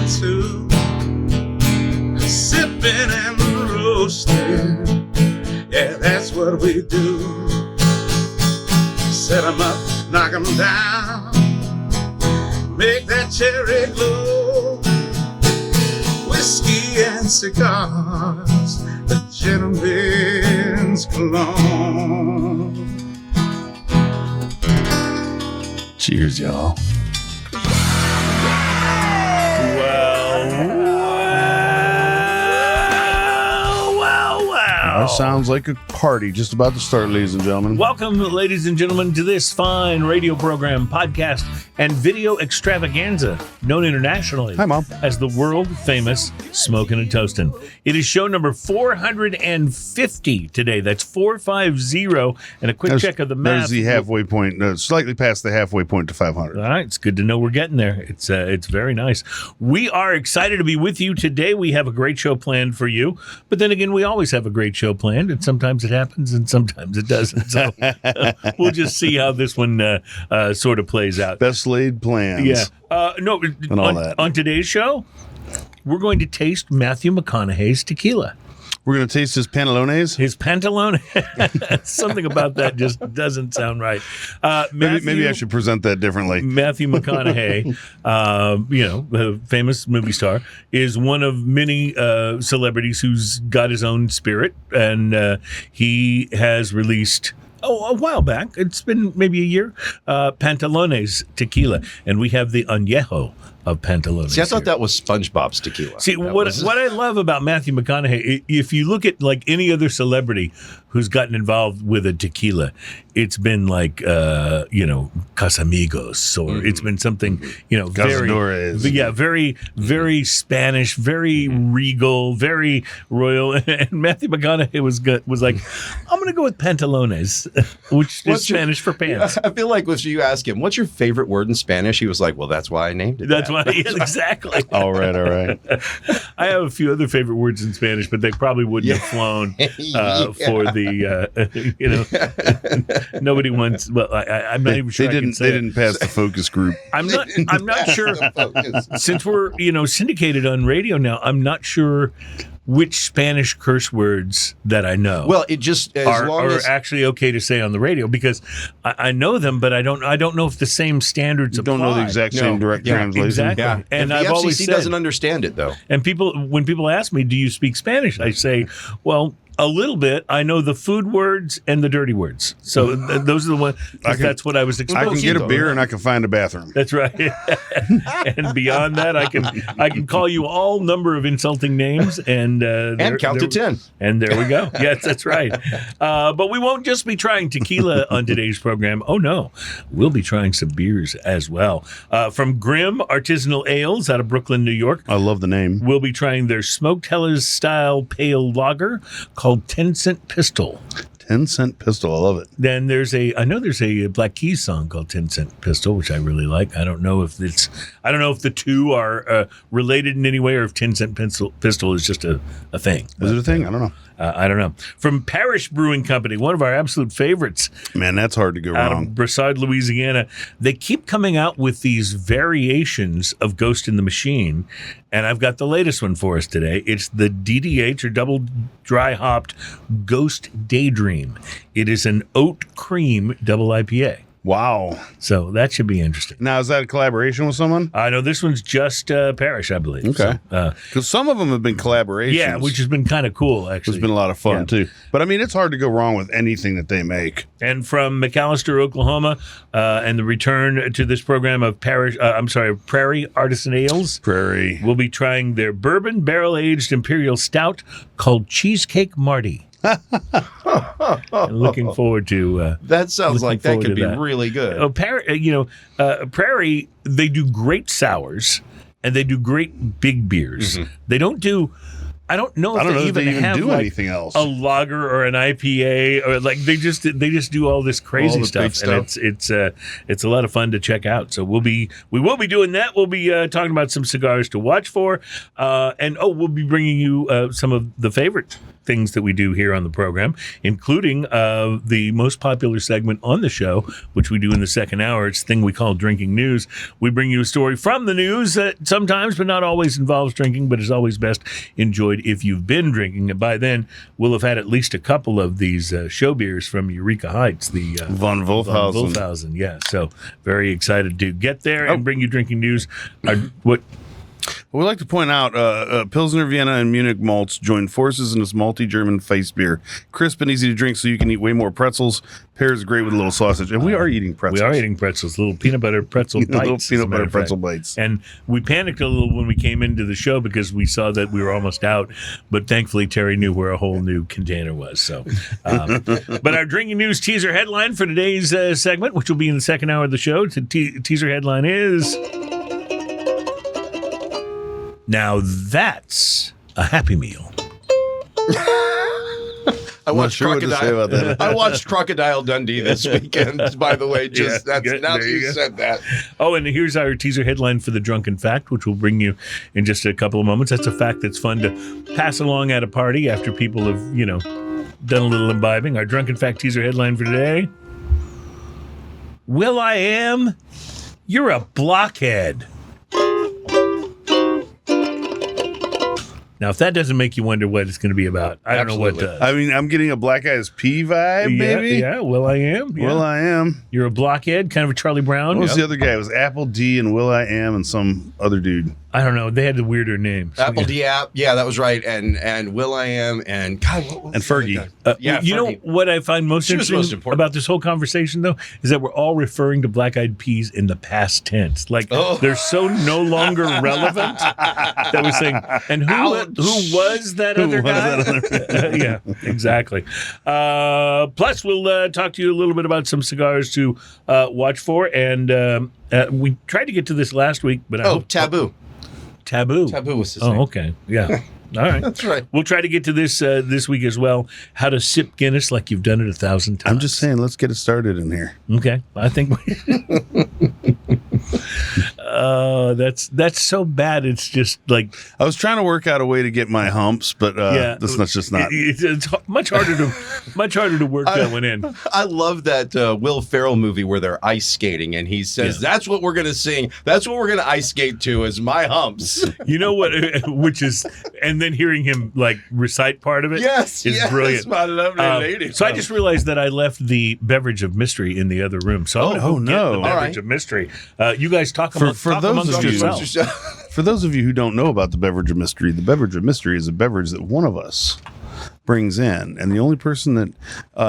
too. Sipping and roasting, yeah, that's what we do. Set 'em up, knock 'em down, make that cherry glow. Whiskey and cigars, the gentleman's cologne. Cheers, y'all. That sounds like a party just about to start, ladies and gentlemen. Welcome, ladies and gentlemen, to this fine radio program, podcast, and video extravaganza known internationally as the world-famous Smokin' and Toastin'. It is show number 450 today. That's 450, and a quick check of the math. There's the halfway point, slightly past the halfway point to 500. All right, it's good to know we're getting there. It's very nice. We are excited to be with you today. We have a great show planned for you, but then again, we always have a great show planned, and sometimes it happens and sometimes it doesn't. So we'll just see how this one sort of plays out. Best laid plans. Yeah. On today's show, we're going to taste Matthew McConaughey's tequila. We're going to taste his Pantalones. His Pantalones. Something about that just doesn't sound right. Maybe I should present that differently. Matthew McConaughey, a famous movie star, is one of many celebrities who's got his own spirit, and he has released a while back, it's been maybe a year, Pantalones tequila, and we have the Anejo of Pantalones. See, I thought that was SpongeBob's tequila. See, what I love about Matthew McConaughey, if you look at like any other celebrity who's gotten involved with a tequila, it's been like, Casamigos, or it's been something, very, very Spanish, very regal, very royal. And Matthew McConaughey was like, I'm going to go with Pantalones, which is Spanish for pants. I feel like if you ask him, what's your favorite word in Spanish? He was like, well, that's why I named it. That's why, exactly. All right. I have a few other favorite words in Spanish, but they probably wouldn't have flown for the, nobody wants. Well, I'm not even sure. They didn't pass the focus group. I'm not sure. Since we're syndicated on radio now, I'm not sure which Spanish curse words that I know. Well, it just are actually okay to say on the radio, because I know them, but I don't know if the same standards apply. You don't know the exact same direct translation. Exactly. Yeah. And the I've FCC always said, doesn't understand it though. And when people ask me, do you speak Spanish? I say, well, a little bit. I know the food words and the dirty words. So those are the ones. That's what I was exposed to. I can get a beer and I can find a bathroom. That's right. And beyond that, I can call you all number of insulting names and count to 10. And there we go. Yes, that's right. But we won't just be trying tequila on today's program. Oh no, we'll be trying some beers as well. From Grimm Artisanal Ales out of Brooklyn, New York. I love the name. We'll be trying their Smoked Helles style pale lager called 10-Cent Pistol. 10-Cent Pistol, I love it. Then there's a Black Keys song called 10-Cent Pistol, which I really like. I don't know if the two are related in any way, or if 10-Cent Pistol is just a thing. Is it a thing? I don't know. I don't know. From Parish Brewing Company, one of our absolute favorites. Man, that's hard to go out wrong. Of Broussard, Louisiana. They keep coming out with these variations of Ghost in the Machine, and I've got the latest one for us today. It's the DDH, or double dry hopped Ghost Daydream. It is an oat cream double IPA. Wow. So that should be interesting. Now, is that a collaboration with someone? I know this one's just Parish, I believe. Okay. Because some of them have been collaborations. Yeah, which has been kind of cool, actually. It's been a lot of fun, too. But, I mean, it's hard to go wrong with anything that they make. And from McAlester, Oklahoma, and the return to this program of Prairie Artisan Ales. Prairie. We'll be trying their bourbon barrel-aged Imperial Stout called Cheesecake Marty. Looking forward to that. Sounds like that could be really good. Prairie, they do great sours and they do great big beers. Mm-hmm. They don't do. I don't know if they even have do like anything else. A lager or an IPA, or like they just do all this crazy stuff, and it's a lot of fun to check out. So we will be doing that. We'll be talking about some cigars to watch for, and we'll be bringing you some of the favorite things that we do here on the program, including the most popular segment on the show, which we do in the second hour. It's a thing we call Drinking News. We bring you a story from the news that sometimes, but not always, involves drinking, but is always best enjoyed if you've been drinking. And by then, we'll have had at least a couple of these show beers from Eureka Heights, the Von Wolfhausen. Yeah, so very excited to get there and bring you drinking news. We'd like to point out Pilsner, Vienna, and Munich malts join forces in this malty German face beer. Crisp and easy to drink, so you can eat way more pretzels. Pairs great with a little sausage. And we are eating pretzels. We are eating pretzels, little peanut butter pretzel bites. Little peanut butter pretzel bites. And we panicked a little when we came into the show because we saw that we were almost out. But thankfully, Terry knew where a whole new container was. So, but our drinking news teaser headline for today's segment, which will be in the second hour of the show, the teaser headline is... Now that's a Happy Meal. I watched sure what to say about that. I watched Crocodile Dundee this weekend, by the way. Just now that you said that. Oh, and here's our teaser headline for the Drunken Fact, which we'll bring you in just a couple of moments. That's a fact that's fun to pass along at a party after people have, done a little imbibing. Our Drunken Fact teaser headline for today. Will.i.am, you're a blockhead. Now, if that doesn't make you wonder what it's going to be about, I don't know what does. I mean, I'm getting a Black Eyes P vibe, maybe. Yeah, Will.i.am. Yeah. Will.i.am. You're a blockhead, kind of a Charlie Brown. What was the other guy? It was Apple D and Will.i.am and some other dude. I don't know. They had the weirder names. Apple D App. Yeah, that was right. And Will.i.am and God, what was and Fergie. You know what I find most interesting about this whole conversation, though, is that we're all referring to Black Eyed Peas in the past tense. Like, they're so no longer relevant that we're saying, and who was that other guy? Yeah, exactly. Plus, we'll talk to you a little bit about some cigars to watch for. And we tried to get to this last week, but Taboo. Taboo. Taboo was his name. Oh, okay. Yeah. All right. That's right. We'll try to get to this this week as well. How to sip Guinness like you've done it 1,000 times. I'm just saying, let's get it started in here. Okay. I think that's so bad. It's just like I was trying to work out a way to get my humps, but that's just not. It's much harder to work that one in. I love that Will Ferrell movie where they're ice skating, and he says, "That's what we're going to sing. That's what we're going to ice skate to is my humps." You know what? Which is, and then hearing him like recite part of it, is brilliant. My lovely lady. So I just realized that I left the beverage of mystery in the other room. So I'm going to get the beverage of mystery. You guys talk amongst yourselves. For those of you who don't know about the beverage of mystery is a beverage that one of us brings in, and the only person that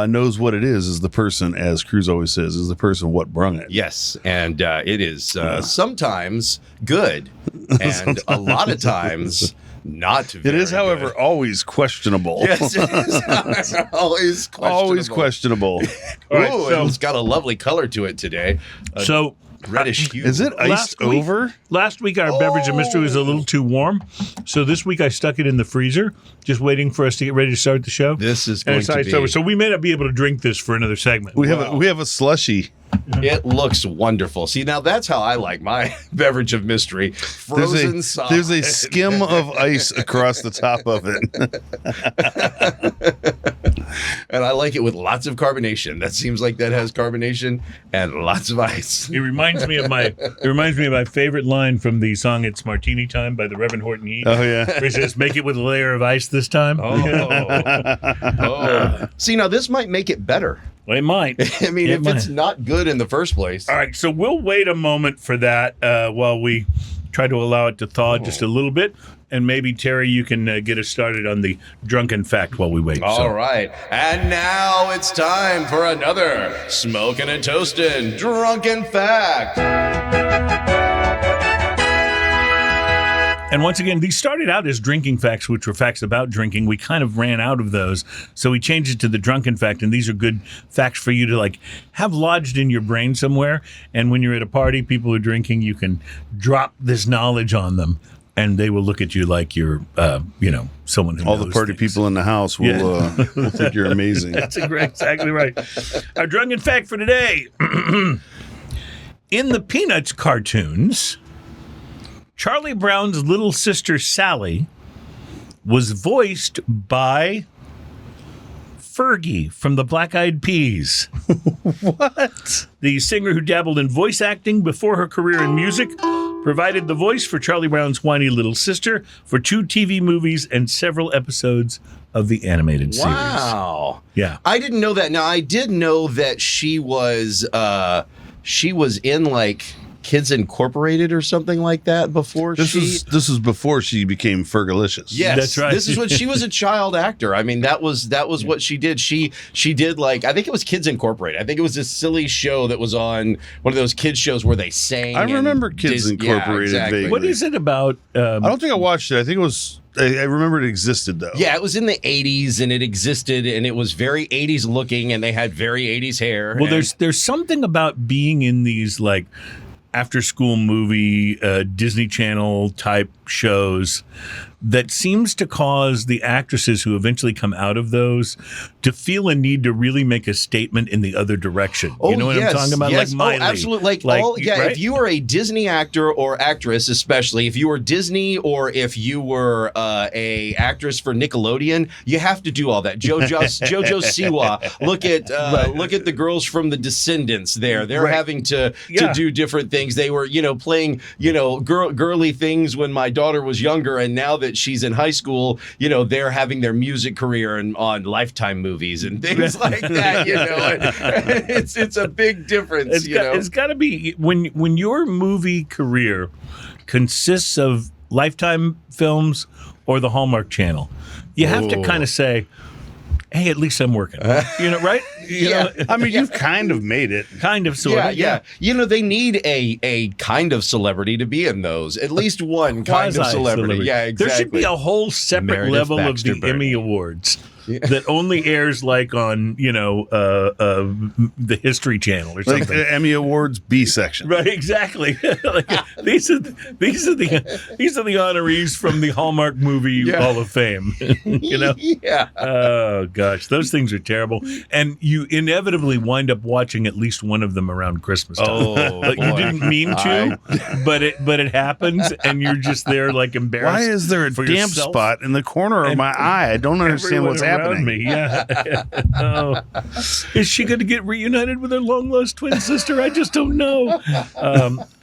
knows what it is the person, as Cruz always says, is the person what brung it. Yes, and it is sometimes good, and a lot of times not very It is, however, good. Always questionable. Yes, it is always questionable. Always questionable. All right, so it's got a lovely color to it today. Reddish hue. Is it iced over? Last week, our beverage of mystery was a little too warm. So this week, I stuck it in the freezer, just waiting for us to get ready to start the show. This is going to be... over. So we may not be able to drink this for another segment. We have a slushy. It looks wonderful. See, now that's how I like my beverage of mystery. Frozen solid. There's a skim of ice across the top of it. And I like it with lots of carbonation. That seems like that has carbonation and lots of ice. It reminds me of my favorite line from the song "It's Martini Time" by the Reverend Horton Heat. Oh yeah, where he says, "Make it with a layer of ice this time." See, now this might make it better. Well, it might. I mean, if it's not good in the first place. All right, so we'll wait a moment for that while we try to allow it to thaw just a little bit. And maybe, Terry, you can get us started on the Drunken Fact while we wait. All right. And now it's time for another Smoking and Toasting Drunken Fact. And once again, these started out as drinking facts, which were facts about drinking. We kind of ran out of those, so we changed it to the Drunken Fact. And these are good facts for you to like have lodged in your brain somewhere. And when you're at a party, people are drinking, you can drop this knowledge on them, and they will look at you like you're, someone who all knows the party things. People in the house will think you're amazing. That's exactly right. Our Drunken Fact for today: in the Peanuts cartoons, Charlie Brown's little sister Sally was voiced by Fergie from the Black Eyed Peas. What? The singer who dabbled in voice acting before her career in music provided the voice for Charlie Brown's whiny little sister for 2 TV movies and several episodes of the animated series. Wow. Yeah. I didn't know that. Now, I did know that she was in like Kids Incorporated or something like that before This is before she became Fergalicious. Yes, That's right. This is when she was a child actor. I mean, that was what she did. She did like, I think it was Kids Incorporated. I think it was this silly show that was on one of those kids shows where they sang. I remember Kids Incorporated vaguely. What is it about? I don't think I watched it. I think it was. I remember it existed though. Yeah, it was in the 80s and it existed and it was very 80s looking and they had very 80s hair. Well, and there's something about being in these like after school movie Disney Channel type shows that seems to cause the actresses who eventually come out of those to feel a need to really make a statement in the other direction. Oh, you know what I'm talking about? Yes. Like Miley. Oh, absolutely. Right? If you were a Disney actor or actress, especially if you were Disney or if you were a actress for Nickelodeon, you have to do all that. JoJo Siwa. Look at the girls from The Descendants. They're having to do different things. They were playing girly things when my daughter was younger, and now that she's in high school, they're having their music career on Lifetime movies and things like that. It's a big difference. It's got to be when your movie career consists of Lifetime films or the Hallmark Channel, you have to kind of say, hey, at least I'm working. Right? I mean, you've kind of made it. Kind of, sort of. Yeah. They need a kind of celebrity to be in those. At least one kind of celebrity. Yeah, exactly. There should be a whole separate Meredith level Baxter of the Birney. Emmy Awards. That only airs like on the History Channel or something. Like the Emmy Awards B section. Right, exactly. These are the honorees from the Hallmark Movie Hall of Fame. Yeah. Oh gosh, those things are terrible, and you inevitably wind up watching at least one of them around Christmas time. Oh, Like, you didn't mean to, but it happens, and you're just there like embarrassed. Why is there a for damp yourself spot in the corner of my eye? I don't understand what's around happening. me. Yeah. Oh. Is she going to get reunited with her long lost twin sister? I just don't know.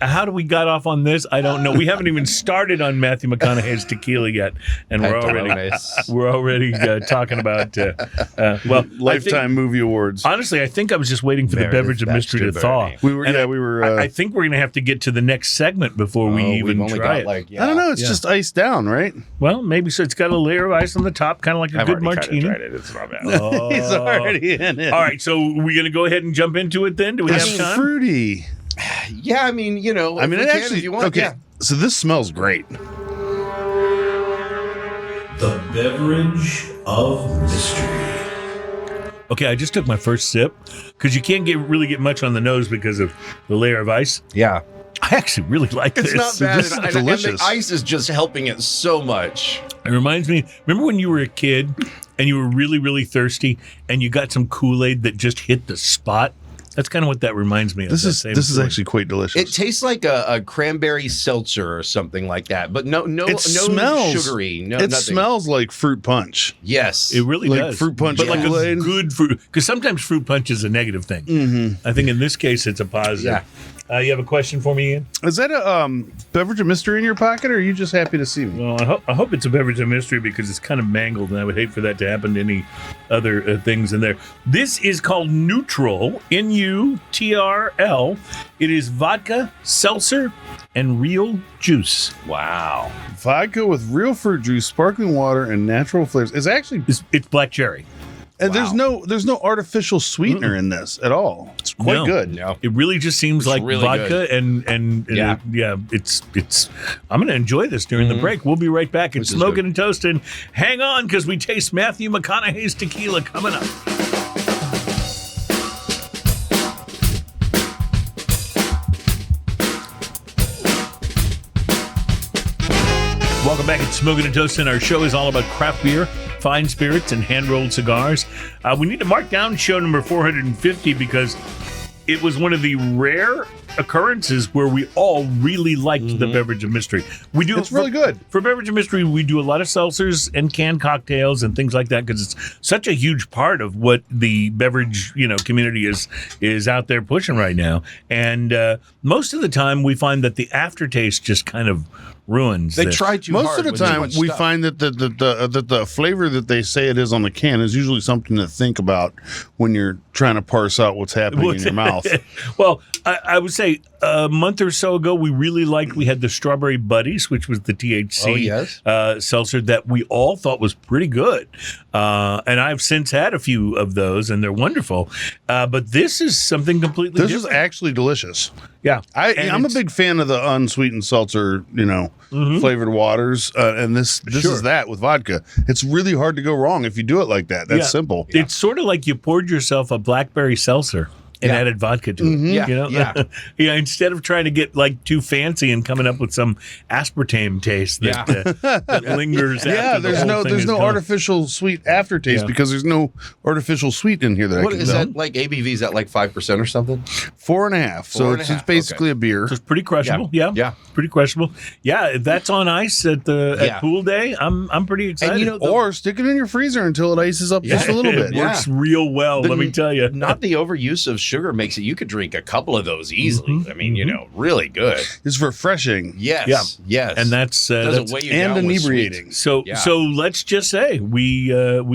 How do we got off on this? I don't know. We haven't even started on Matthew McConaughey's Tequila yet, and we're already talking about Lifetime Movie Awards. Honestly, I think I was just waiting for the beverage of mystery to thaw. We were. I think we're going to have to get to the next segment before we even try it. I don't know. It's just iced down, right? Well, maybe so. It's got a layer of ice on the top, kind of like a good martini. Tried it. It's not bad. Oh. He's already in it. All right, so we're going to go ahead and jump into it then? Do we have It's time? fruity. Yeah, I mean, I mean, it actually. if you want, okay, yeah. so this smells great. The beverage of mystery. Okay, I just took my first sip because you can't really get much on the nose because of the layer of ice. Yeah. I actually really like this. It's not bad. This is delicious. And the ice is just helping it so much. It reminds me, remember when you were a kid and you were really, really thirsty and you got some Kool-Aid that just hit the spot? That's kind of what that reminds me of. This is actually quite delicious. It tastes like a cranberry seltzer or something like that, but no smells sugary. No, it nothing. smells like fruit punch. Yes, It really Like does. fruit punch but like a Kool-Aid? good fruit. Because sometimes fruit punch is a negative thing. Mm-hmm. I think in this case it's a positive. Yeah. You have a question for me, Ian? Is that a beverage of mystery in your pocket, or are you just happy to see me? Well, I hope it's a beverage of mystery because it's kind of mangled, and I would hate for that to happen to any other things in there. This is called Neutral, N-U-T-R-L. It is vodka, seltzer, and real juice. Wow. Vodka with real fruit juice, sparkling water, and natural flavors. It's actually, It's black cherry. and there's no artificial sweetener in this at all. It's quite No. good. No. It really just seems like really vodka and Yeah. it's I'm going to enjoy this during the break. We'll be right back. It's This is Smoking good. and Toasting. Hang on because we taste Matthew McConaughey's tequila coming up. Welcome back. It's Smoking and Toasting. Our show is all about craft beer, fine spirits, and hand-rolled cigars. We need to mark down show number 450 because it was one of the rare occurrences where we all really liked the beverage of mystery. We do. It's really good. For beverage of mystery. We do a lot of seltzers and canned cocktails and things like that because it's such a huge part of what the beverage community is out there pushing right now. And most of the time, we find that the aftertaste just kind of ruins. They this. try too Most hard of the with too time, much we stuff. find that the flavor that they say it is on the can is usually something to think about when you're trying to parse out what's happening in your mouth. Well, I would say a month or so ago, we really liked. We had the Strawberry Buddies, which was the THC seltzer that we all thought was pretty good. And I've since had a few of those, and they're wonderful. But this is something completely This different. is actually delicious. Yeah, I'm a big fan of the unsweetened seltzer, flavored waters, and this is that with vodka. It's really hard to go wrong if you do it like that. That's simple. It's sort of like you poured yourself a blackberry seltzer and added vodka to it. Yeah, Yeah, instead of trying to get like too fancy and coming up with some aspartame taste that lingers. Yeah, after the there's whole no thing there's is no gone. artificial sweet aftertaste because there's no artificial sweet in here that What I can is tell. that like? ABV is that like 5% or something? 4.5. So it's 4.5, basically a beer. So it's pretty crushable. Yeah, pretty crushable. Yeah, if that's on ice at pool day, I'm pretty excited. And Or stick it in your freezer until it ices up just a little it bit. works real well. Let me tell you. Not the overuse of sugar makes it. You could drink a couple of those easily. I mean, really good. It's refreshing. Yes, yes, And that's doesn't weigh you and down with inebriating. so. Yeah. So let's just say we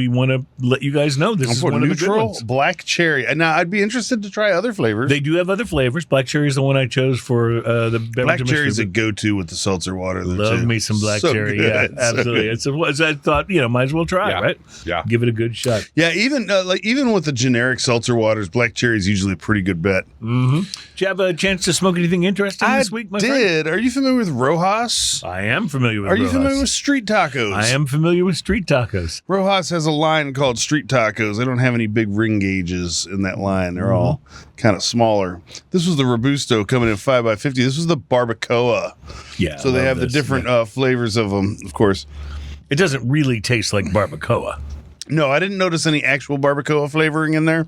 want to let you guys know this I'm is for one of the good neutral ones. black cherry. And now I'd be interested to try other flavors. They do have other flavors. Black cherry is the one I chose for the beverage. Black of cherry is mystery. a go-to with the seltzer water. Though, Love too. me some black So cherry. good. Yeah, So absolutely. good. It's I thought might as well try, Yeah. right? Yeah. Give it a good shot. Yeah, even with the generic seltzer waters, black cherry is usually a pretty good bet. Did you have a chance to smoke anything interesting this week, my friend? did. Are you familiar with Rojas? I am familiar with Are you Rojas. familiar with street tacos? I am familiar with street tacos. Rojas has a line called street tacos. They don't have any big ring gauges in that line. They're all kind of smaller. This was the Robusto coming in 5x50. This was the Barbacoa. Yeah. So they I love have the this. different flavors of them, of course. It doesn't really taste like barbacoa. No, I didn't notice any actual barbacoa flavoring in there.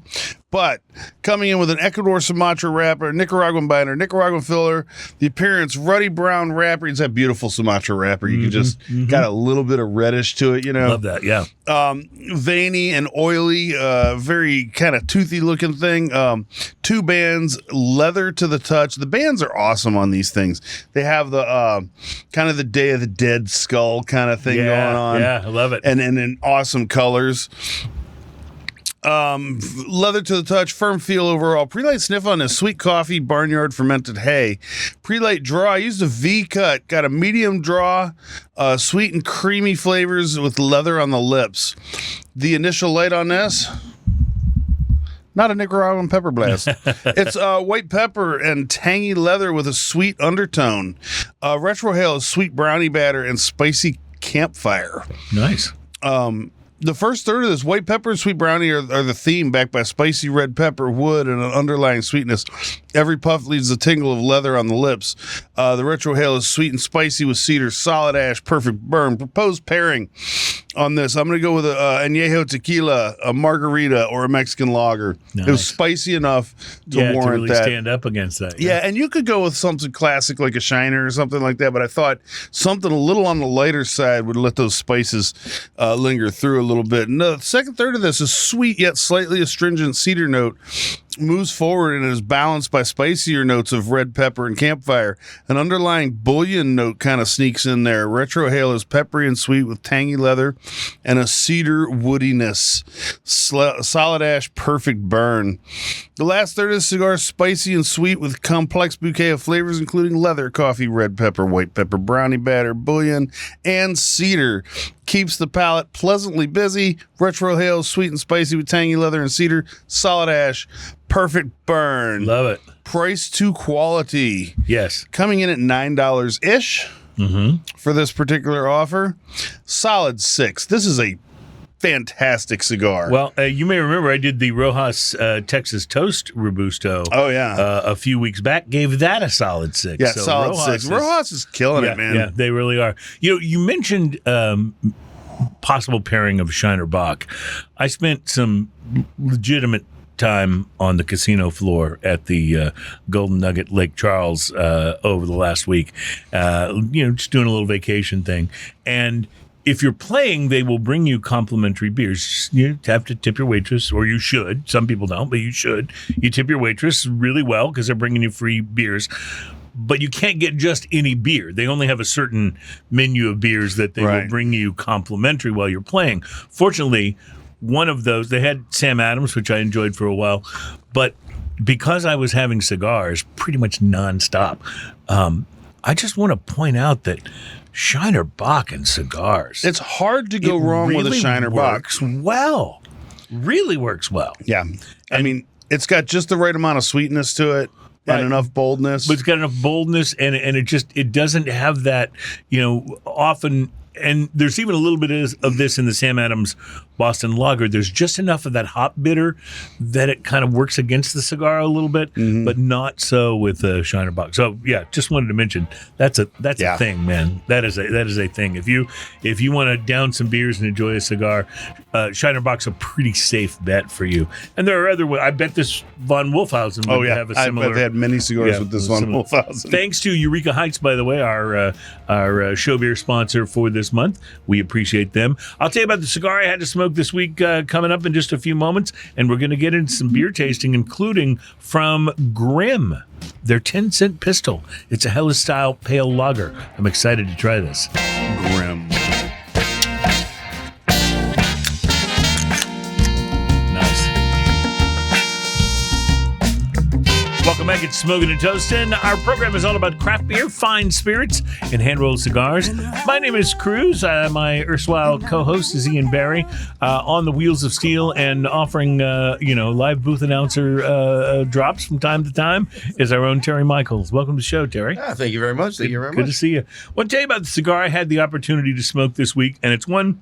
But coming in with an Ecuador Sumatra wrapper, Nicaraguan binder, Nicaraguan filler, the appearance, ruddy brown wrapper. It's that beautiful Sumatra wrapper. You can just got a little bit of reddish to it, Love that. Yeah. Veiny and oily, very kind of toothy looking thing. 2 bands, leather to the touch. The bands are awesome on these things. They have the kind of the Day of the Dead skull kind of thing going on. Yeah, I love it. And in awesome colors. Leather to the touch, firm feel overall. Pre-light sniff on this sweet coffee, barnyard fermented hay. Pre-light draw, I used a V cut, got a medium draw, sweet and creamy flavors with leather on the lips. The initial light on this, not a Nicaraguan pepper blast. It's white pepper and tangy leather with a sweet undertone. Retrohale is sweet brownie batter and spicy campfire. Nice. The first third of this, white pepper and sweet brownie are the theme, backed by spicy red pepper, wood, and an underlying sweetness. Every puff leaves a tingle of leather on the lips. The retrohale is sweet and spicy with cedar, solid ash, perfect burn. Proposed pairing on this, I'm going to go with a Anejo tequila, a margarita, or a Mexican lager. It was Nice. spicy enough to To warrant really that. stand up against that. Yeah, and you could go with something classic like a Shiner or something like that, but I thought something a little on the lighter side would let those spices linger through a little bit. And the second third of this is sweet yet slightly astringent cedar note. Moves forward and is balanced by spicier notes of red pepper and campfire. An underlying bullion note kind of sneaks in there. Retrohale is peppery and sweet with tangy leather and a cedar woodiness. Solid ash, perfect burn. The last third of the cigar is spicy and sweet with complex bouquet of flavors, including leather, coffee, red pepper, white pepper, brownie batter, bullion, and cedar. Keeps the palate pleasantly busy. Retrohale, sweet and spicy with tangy leather and cedar. Solid ash, perfect burn. Love it. Price to quality. Yes. Coming in at $9-ish for this particular offer. Solid 6. This is a fantastic cigar. Well, you may remember I did the Rojas Texas Toast Robusto. Oh, yeah. A few weeks back, gave that a solid 6. Yeah, So solid Rojas 6. is- Rojas is killing yeah, it, man. Yeah, they really are. You mentioned possible pairing of Shiner Bock. I spent some legitimate time on the casino floor at the Golden Nugget Lake Charles over the last week. Just doing a little vacation thing. And if you're playing, they will bring you complimentary beers. You have to tip your waitress, or you should. Some people don't, but you should. You tip your waitress really well because they're bringing you free beers. But you can't get just any beer. They only have a certain menu of beers that they will bring you complimentary while you're playing. Fortunately, one of those, they had Sam Adams, which I enjoyed for a while. But because I was having cigars pretty much nonstop, I just want to point out that Shiner Bock and cigars. It's hard to go wrong with a Shiner Bock. Works well. Really works well. Yeah. I mean, it's got just the right amount of sweetness to it. And enough boldness. But it's got enough boldness, and it doesn't have that, often, and there's even a little bit of this in the Sam Adams Boston Lager. There's just enough of that hop bitter that it kind of works against the cigar a little bit, but not so with the Shiner Bock. So yeah, just wanted to mention that's a thing, man. That is a thing. If you want to down some beers and enjoy a cigar, Shiner Bock's a pretty safe bet for you. And there are other. I bet this Von Wolfhausen would have a similar. I've had many cigars with this Von Wolfhausen. Thanks to Eureka Heights, by the way, our show beer sponsor for this month. We appreciate them. I'll tell you about the cigar I had to smoke this week coming up in just a few moments, and we're going to get into some beer tasting, including from Grimm, their 10-cent pistol. It's a Helles-style pale lager. I'm excited to try this. Grimm. Welcome back. It's Smoking and Toasting. Our program is all about craft beer, fine spirits, and hand-rolled cigars. My name is Cruz. My erstwhile co-host is Ian Barry, on the Wheels of Steel and offering, live booth announcer drops from time to time is our own Terry Michaels. Welcome to the show, Terry. Thank you very much. Good to see you. I want to tell you about the cigar I had the opportunity to smoke this week, and it's one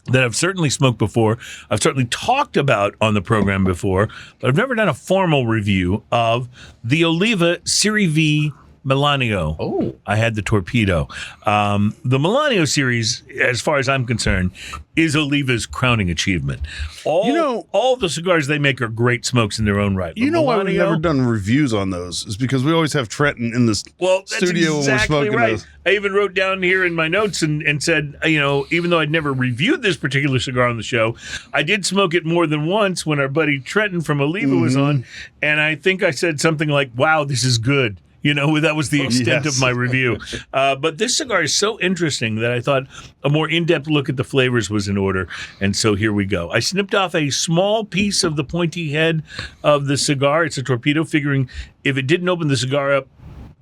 that I've certainly smoked before. I've certainly talked about on the program before, but I've never done a formal review of the Oliva Serie V Melanio. Oh. I had the Torpedo. The Melanio series, as far as I'm concerned, is Oliva's crowning achievement. All the cigars they make are great smokes in their own right. You know why we've never done reviews on those? Is because we always have Trenton in the studio when we're smoking those. I even wrote down here in my notes and said, even though I'd never reviewed this particular cigar on the show, I did smoke it more than once when our buddy Trenton from Oliva was on, and I think I said something like, wow, this is good. That was the extent of my review. But this cigar is so interesting that I thought a more in-depth look at the flavors was in order. And so here we go. I snipped off a small piece of the pointy head of the cigar. It's a Torpedo, figuring if it didn't open the cigar up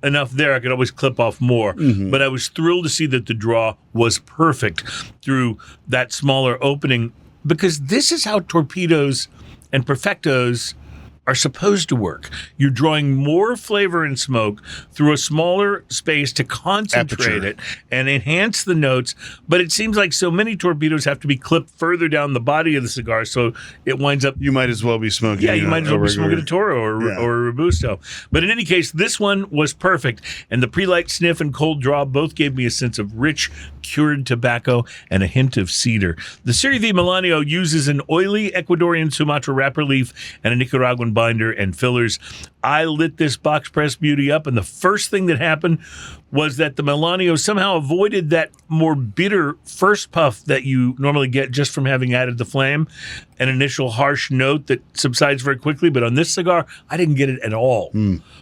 enough there, I could always clip off more. But I was thrilled to see that the draw was perfect through that smaller opening, because this is how Torpedoes and Perfectos are supposed to work. You're drawing more flavor and smoke through a smaller space to concentrate it and enhance the notes, but it seems like so many Torpedoes have to be clipped further down the body of the cigar, so it winds up... You might as well be smoking... Yeah, you might as well be smoking a Toro or a Robusto. But in any case, this one was perfect, and the pre-light sniff and cold draw both gave me a sense of rich, cured tobacco and a hint of cedar. The Serie V Melanio uses an oily Ecuadorian Sumatra wrapper leaf and a Nicaraguan binder and fillers. I lit this box press beauty up, and the first thing that happened was that the Melanio somehow avoided that more bitter first puff that you normally get just from having added the flame, an initial harsh note that subsides very quickly. But on this cigar, I didn't get it at all.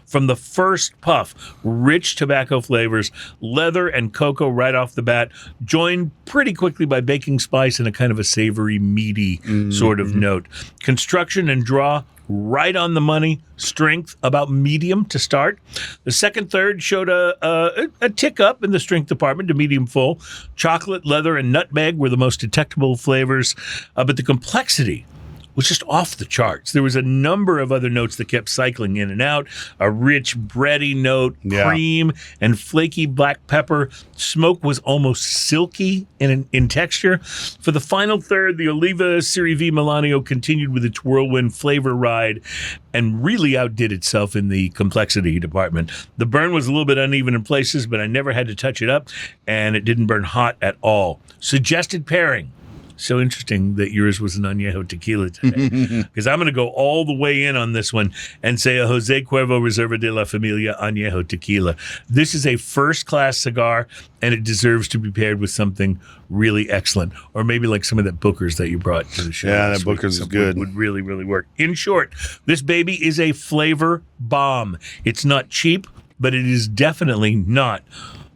From the first puff, rich tobacco flavors, leather and cocoa right off the bat, joined pretty quickly by baking spice and a kind of a savory, meaty sort of note. Construction and draw right on the money. Strength about medium to start. The second third showed a tick up in the strength department to medium full. Chocolate, leather, and nutmeg were the most detectable flavors, but the complexity was just off the charts. There was a number of other notes that kept cycling in and out. A rich, bready note, cream, and flaky black pepper. Smoke was almost silky in texture. For the final third, the Oliva Serie V Melanio continued with its whirlwind flavor ride and really outdid itself in the complexity department. The burn was a little bit uneven in places, but I never had to touch it up, and it didn't burn hot at all. Suggested pairing: So interesting that yours was an Anejo tequila today, because I'm going to go all the way in on this one and say a Jose Cuervo Reserva de la Familia Anejo tequila. This is a first-class cigar, and it deserves to be paired with something really excellent, or maybe like some of that Booker's that you brought to the show. Yeah, last that Booker's week. is good. Would really, really work. In short, this baby is a flavor bomb. It's not cheap, but it is definitely not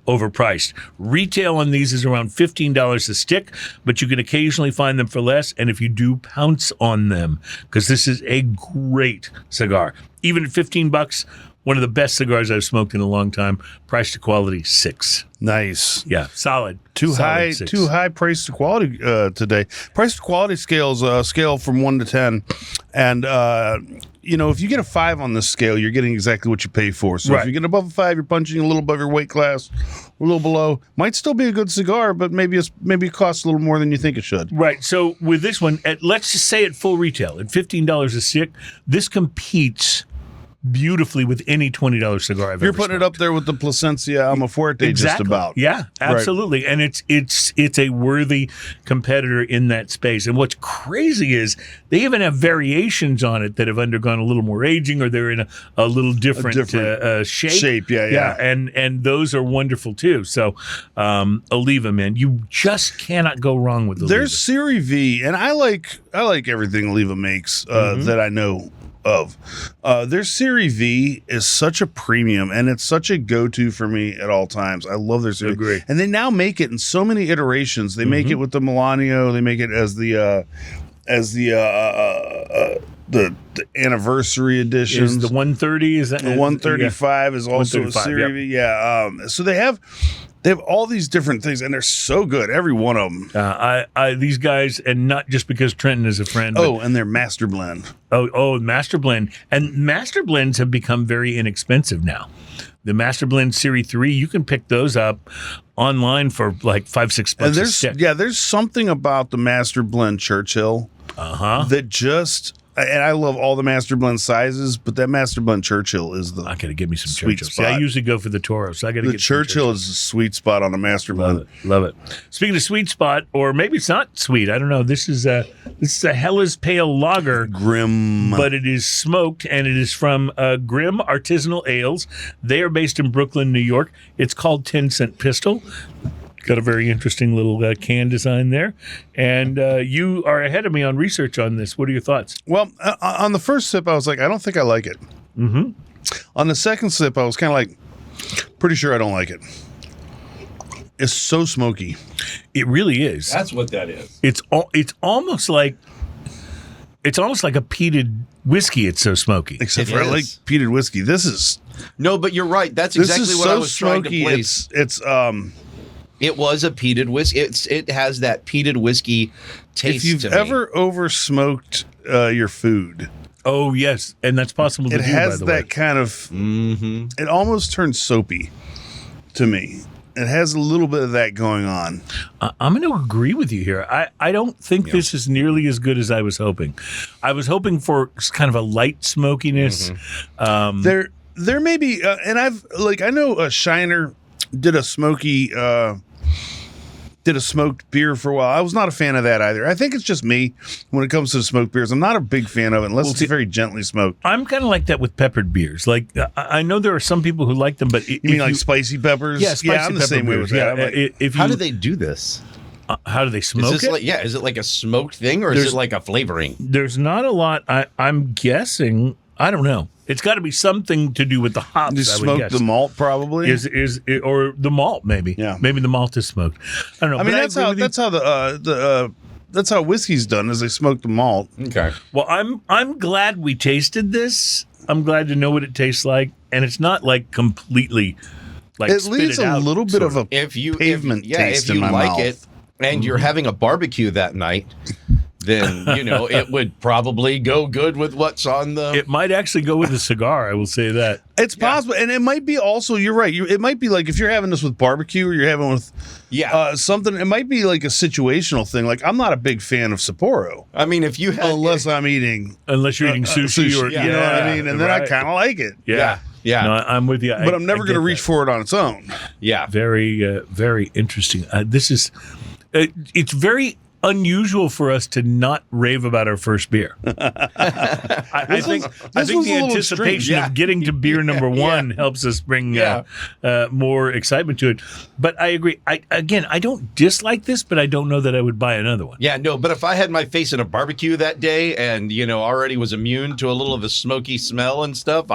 overpriced. Retail on these is around $15 a stick, but you can occasionally find them for less, and if you do, pounce on them, because this is a great cigar. Even at $15, one of the best cigars I've smoked in a long time. Price to quality, 6. Nice. Yeah, solid. Too Solid 6. high price to quality today. Price to quality scales scale from 1 to 10, and if you get a 5 on this scale, you're getting exactly what you pay for. So Right. if you get above a 5, you're punching a little above your weight class, a little below. Might still be a good cigar, but maybe it costs a little more than you think it should. Right. So with this one, let's just say at full retail, at $15 a stick, this competes beautifully with any $20 cigar I've You're ever putting it smoked. up there with the Plasencia Almafuerte just about. Yeah, absolutely. And it's a worthy competitor in that space. And what's crazy is they even have variations on it that have undergone a little more aging, or they're in a little different shape. Yeah. And those are wonderful too. So Oliva, man, you just cannot go wrong with Oliva. There's Serie V, and I like everything Oliva makes that I know of. Their Serie V is such a premium, and it's such a go-to for me at all times. I love their Serie V. Agree. And they now make it in so many iterations. They make it with the Melanio. They make it as the anniversary editions. Is the 130, is that The 135 is also a 135, Serie yep. V. Yeah. So they have all these different things, and they're so good. Every one of them. These guys, and not just because Trenton is a friend. But, And their Master Blend. Master Blend. And Master Blends have become very inexpensive now. The Master Blend Serie 3, you can pick those up online for like $5-6 And a stick. there's something about the Master Blend Churchill that just, and I love all the Master Blend sizes, but that Master Blend Churchill is the I gotta give me some sweet Churchill. See, spot. I usually go for the Toro, so I gotta The get some Churchill is a sweet spot on a Master Blend. Love it. Speaking of sweet spot, or maybe it's not sweet. I don't know. This is a Hellas Pale Lager. Grimm. But it is smoked, and it is from Grimm Artisanal Ales. They are based in Brooklyn, New York. It's called 10 Cent Pistol. Got a very interesting little can design there. And you are ahead of me on research on this. What are your thoughts? Well, on the first sip, I was like, I don't think I like it. Mm-hmm. On the second sip, I was kind of like, pretty sure I don't like it. It's so smoky. It really is. That's what that is. It's almost like a peated whiskey. It's so smoky. Except It for I like is. peated whiskey. This is No, but you're right. That's this exactly is what so I was trying to smoky. place. It was a peated whiskey. It has that peated whiskey taste. If you've to me. ever over smoked your food, Oh yes, and that's possible to it do. has by the that way. kind of. It almost turns soapy to me. It has a little bit of that going on. I'm going to agree with you here. I don't think this is nearly as good as I was hoping. I was hoping for kind of a light smokiness. There may be, and I know Shiner did a smoky, did a smoked beer for a while. I was not a fan of that either. I think it's just me when it comes to smoked beers. I'm not a big fan of it unless it's very gently smoked. I'm kind of like that with peppered beers. Like I know there are some people who like them, but You mean like spicy peppers? Yeah, spicy I'm the pepper same way beers. with that. Yeah, I'm like, if How you, do they do this? how do they smoke Is this it? is it like a smoked thing, or is it like a flavoring? There's not a lot. I'm guessing. I don't know. It's got to be something to do with the hops. just I would smoke guess. the malt probably. Or the malt maybe. Yeah. Maybe the malt is smoked. I don't know. I mean, but that's agree how with you. that's how whiskey's done. Is they smoke the malt. Okay. Well, I'm glad we tasted this. I'm glad to know what it tastes like, and it's not like completely like It spit leaves it a out, little bit sort of a pavement taste if you in my like mouth. it, and you're having a barbecue that night, then it would probably go good with what's on the. It might actually go with a cigar. I will say that. It's possible, and it might be also. You're right. It might be like if you're having this with barbecue or you're having with something. It might be like a situational thing. Like I'm not a big fan of Sapporo I mean, if you had unless I'm eating Unless you're eating sushi, or you know what I mean. And then I right. kind of like it, Yeah. Yeah. No, I'm with you. but I'm never going to reach for it on its own. yeah. Very, very interesting. This is. It's very unusual for us to not rave about our first beer. I think the anticipation of getting to beer number one helps us bring more excitement to it. But I agree. I don't dislike this, but I don't know that I would buy another one. Yeah, no, but if I had my face in a barbecue that day and, already was immune to a little of a smoky smell and stuff,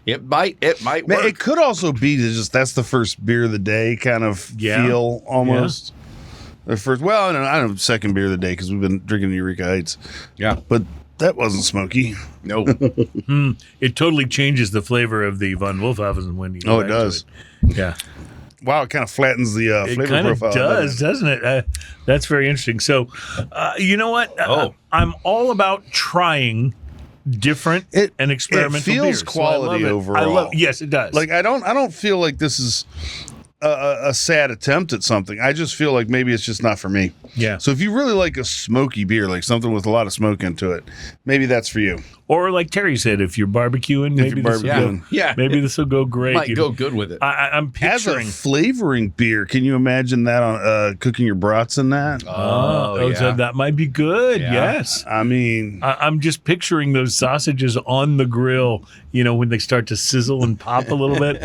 it might work. Man, it could also be that's the first beer of the day kind of feel almost. The first, I don't know, second beer of the day because we've been drinking Eureka Heights. Yeah. But that wasn't smoky. Nope. It totally changes the flavor of the Von Wolfhausen when you Oh, it does. Yeah. Wow, it kind of flattens the flavor profile. It kind of does, doesn't it? That's very interesting. So, you know what? I'm all about trying different and experimental beers. It feels quality overall. Yes, it does. Like I don't feel like this is a sad attempt at something. I just feel like maybe it's just not for me. Yeah. So if you really like a smoky beer, like something with a lot of smoke into it, maybe that's for you. Or like Terry said, if you're barbecuing, maybe this will go great. Might go good with it. I'm picturing as a flavoring beer. Can you imagine that on cooking your brats in that? So that might be good. Yeah. Yes. I mean, I'm just picturing those sausages on the grill. When they start to sizzle and pop a little bit.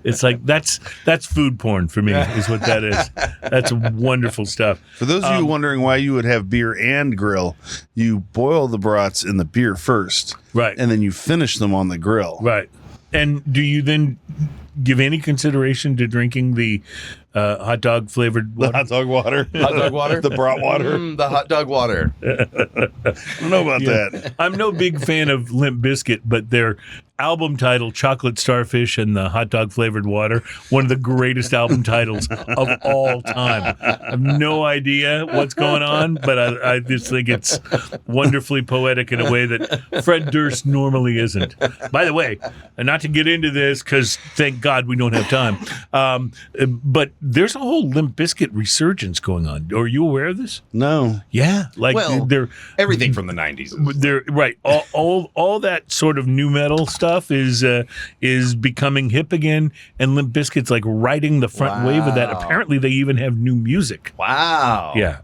It's like that's food porn for me. Is what that is. That's wonderful stuff. For those of you wondering why you would have beer and grill, you boil the brats in the beer first, right, and then you finish them on the grill, right. And do you then give any consideration to drinking the hot dog flavored water? The hot dog water, the brat water, the hot dog water. I don't know about that. I'm no big fan of Limp Bizkit, but their album title, Chocolate Starfish and the Hot Dog Flavored Water, one of the greatest album titles of all time. I have no idea what's going on, but I just think it's wonderfully poetic in a way that Fred Durst normally isn't. By the way, and not to get into this because thank God we don't have time, but there's a whole Limp Bizkit resurgence going on. Are you aware of this? No. Yeah, they're everything from the 90s. They're right. All that sort of new metal stuff is becoming hip again, and Limp Bizkit's like riding the front wave of that. Apparently, they even have new music. Wow. Yeah.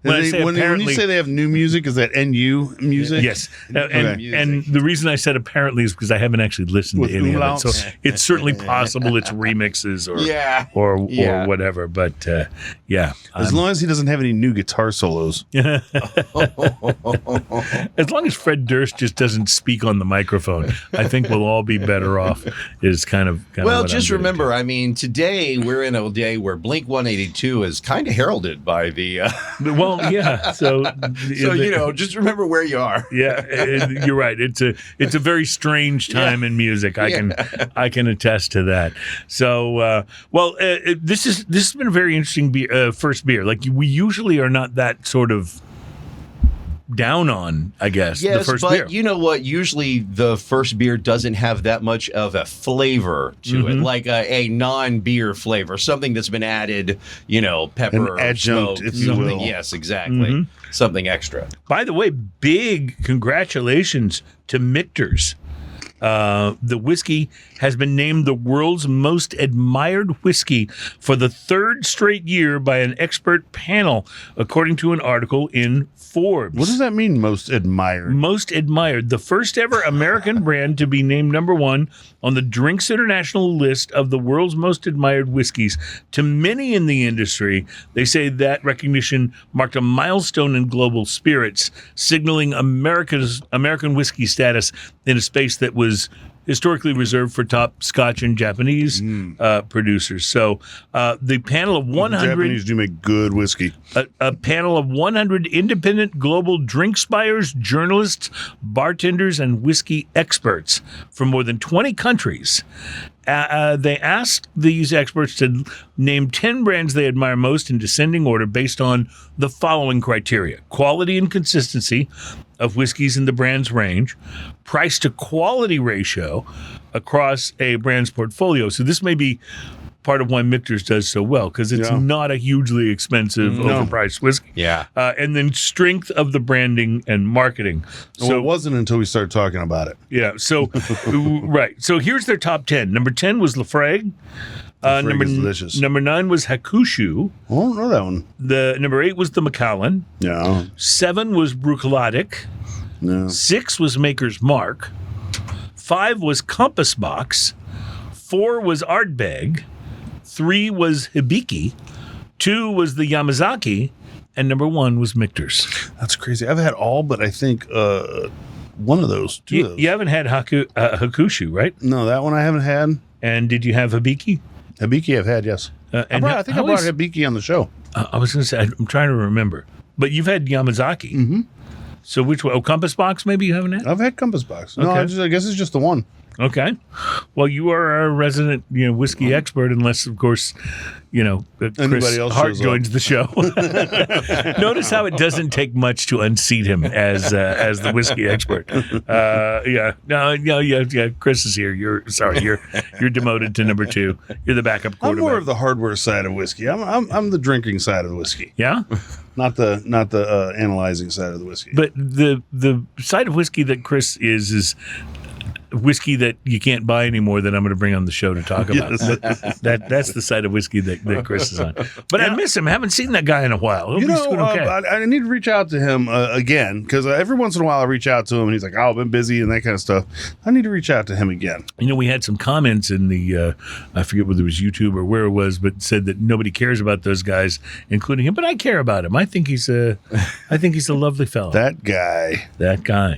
When you say they have new music, is that NU music? Yes. And the reason I said apparently is because I haven't actually listened to any of it. So it's certainly possible it's remixes or whatever. But as long as he doesn't have any new guitar solos. As long as Fred Durst just doesn't speak on the microphone, I think we'll all be better off. Is kind of well. Just remember, I mean, today we're in a day where Blink 182 is kind of heralded by the. So just remember where you are. Yeah, you're right. It's a very strange time in music. I can attest to that. So this has been a very interesting first beer. Like we usually are not that sort of down on, I guess, the first beer. But you know what? Usually the first beer doesn't have that much of a flavor to it, like a non-beer flavor, something that's been added, pepper, an adjunct, smoke, if you will. Yes, exactly. Something extra. By the way, big congratulations to Michter's. The whiskey has been named the world's most admired whiskey for the third straight year by an expert panel, according to an article in Forbes. What does that mean, most admired? Most admired. The first ever American brand to be named number one on the Drinks International list of the world's most admired whiskeys. To many in the industry, they say that recognition marked a milestone in global spirits, signaling American whiskey status in a space that was historically reserved for top Scotch and Japanese producers. So the panel of 100... Japanese do make good whiskey. A panel of 100 independent global drinks buyers, journalists, bartenders, and whiskey experts from more than 20 countries. They asked these experts to name 10 brands they admire most in descending order based on the following criteria: quality and consistency of whiskeys in the brand's range, price to quality ratio across a brand's portfolio. So this may be part of why Michter's does so well, because it's not a hugely expensive, overpriced whiskey. Yeah. And then strength of the branding and marketing. So it wasn't until we started talking about it. Yeah. So, right. So here's their top 10. Number 10 was Lafroig. Number delicious. Number 9 was Hakushu. I don't know that one. The number 8 was the Macallan. No. 7 was Bruichladdich. No. 6 was Maker's Mark. 5 was Compass Box. 4 was Ardbeg. 3 was Hibiki. 2 was the Yamazaki. And number 1 was Michter's. That's crazy. I've had all, but I think one of those. Two of those. You haven't had Hakushu, right? No, that one I haven't had. And did you have Hibiki? Hibiki I've had, yes. I think I brought Hibiki on the show. I was going to say, I'm trying to remember. But you've had Yamazaki. Mm-hmm. So which one? Oh, Compass Box maybe you haven't had? I've had Compass Box. No, Okay. I guess it's just the one. Okay. Well, you are our resident, whiskey expert, unless, of course, Chris Anybody else Hart shows up. joins the show. Notice how it doesn't take much to unseat him as the whiskey expert. Chris is here. You're demoted to number 2. You're the backup quarterback. I'm more of the hardware side of whiskey. I'm the drinking side of the whiskey, Yeah. not the analyzing side of the whiskey. But the side of whiskey that Chris is whiskey that you can't buy anymore that I'm going to bring on the show to talk about. Yes. That's the side of whiskey that Chris is on. But I miss him. I haven't seen that guy in a while. Hope he's doing okay. I need to reach out to him again, because every once in a while I reach out to him and he's like, "Oh, I've been busy," and that kind of stuff. I need to reach out to him again. We had some comments in the I forget whether it was YouTube or where it was, but said that nobody cares about those guys, including him. But I care about him. I think he's a lovely fellow. That guy.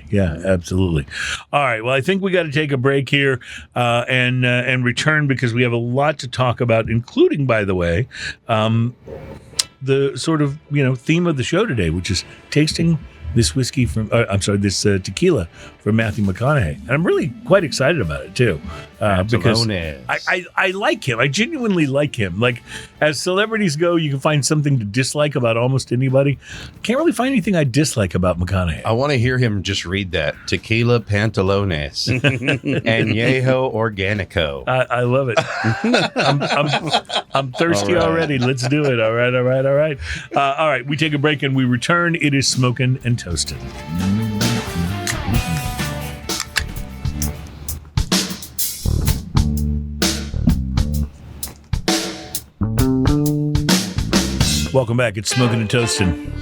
Yeah, absolutely. All right. Well, I think we got to take a break here and return, because we have a lot to talk about, including, by the way, the sort of theme of the show today, which is tasting this whiskey this tequila from Matthew McConaughey. And I'm really quite excited about it too, because I like him. I genuinely like him. Like, as celebrities go, you can find something to dislike about almost anybody. Can't really find anything I dislike about McConaughey. I want to hear him just read that. Tequila Pantalones. Anejo Organico. I love it. I'm thirsty already. Let's do it. All right. All right. We take a break and we return. It is Smoking and Toasting. Welcome back. It's Smoking and Toasting.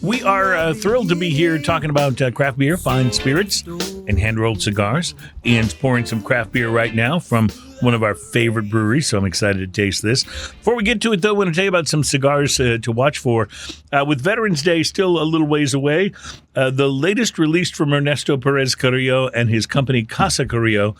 We are thrilled to be here talking about craft beer, fine spirits, and hand-rolled cigars. Ian's pouring some craft beer right now from one of our favorite breweries, so I'm excited to taste this. Before we get to it, though, I want to tell you about some cigars to watch for. With Veterans Day still a little ways away, the latest release from Ernesto Perez Carrillo and his company Casa Carrillo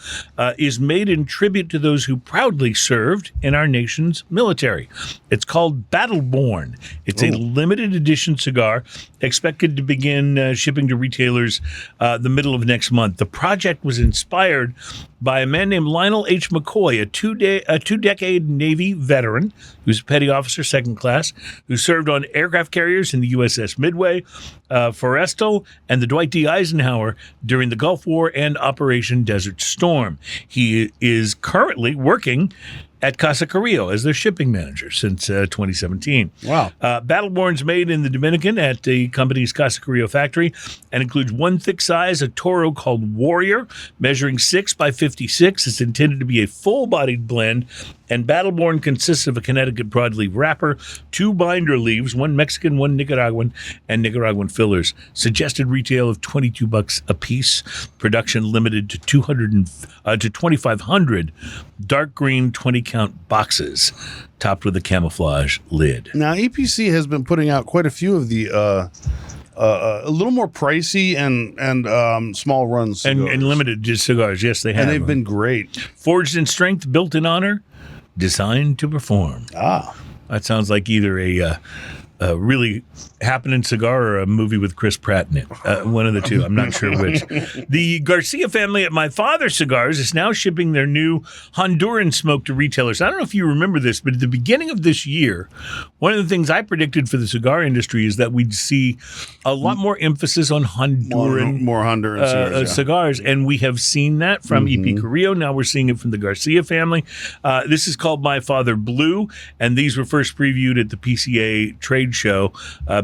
is made in tribute to those who proudly served in our nation's military. It's called Battleborn. It's a limited edition cigar expected to begin shipping to retailers the middle of next month. The project was inspired by a man named Lionel H. McCoy, a two-decade Navy veteran who's a petty officer, second class, who served on aircraft carriers in the USS Midway, Forrestal, and the Dwight D. Eisenhower during the Gulf War and Operation Desert Storm. He is currently working at Casa Carrillo as their shipping manager since 2017. Wow. Battleborn's made in the Dominican at the company's Casa Carrillo factory and includes one thick size, a Toro called Warrior, measuring 6 by 56. It's intended to be a full-bodied blend, and Battleborn consists of a Connecticut broadleaf wrapper, 2 binder leaves, 1 Mexican, 1 Nicaraguan, and Nicaraguan fillers. Suggested retail of $22 a piece. Production limited to 2,500 dark green 20-count boxes, topped with a camouflage lid. Now, EPC has been putting out quite a few of the a little more pricey and small runs and limited cigars. Yes, they have. And they've been great. Forged in strength, built in honor, designed to perform. That sounds like either a really happening cigar or a movie with Chris Pratt in it. One of the two. I'm not sure which. The Garcia family at My Father Cigars is now shipping their new Honduran smoke to retailers. I don't know if you remember this, but at the beginning of this year, one of the things I predicted for the cigar industry is that we'd see a lot more emphasis on Honduran more Honduran cigars, and we have seen that from EP Carrillo. Now we're seeing it from the Garcia family. This is called My Father Blue, and these were first previewed at the PCA trade trade show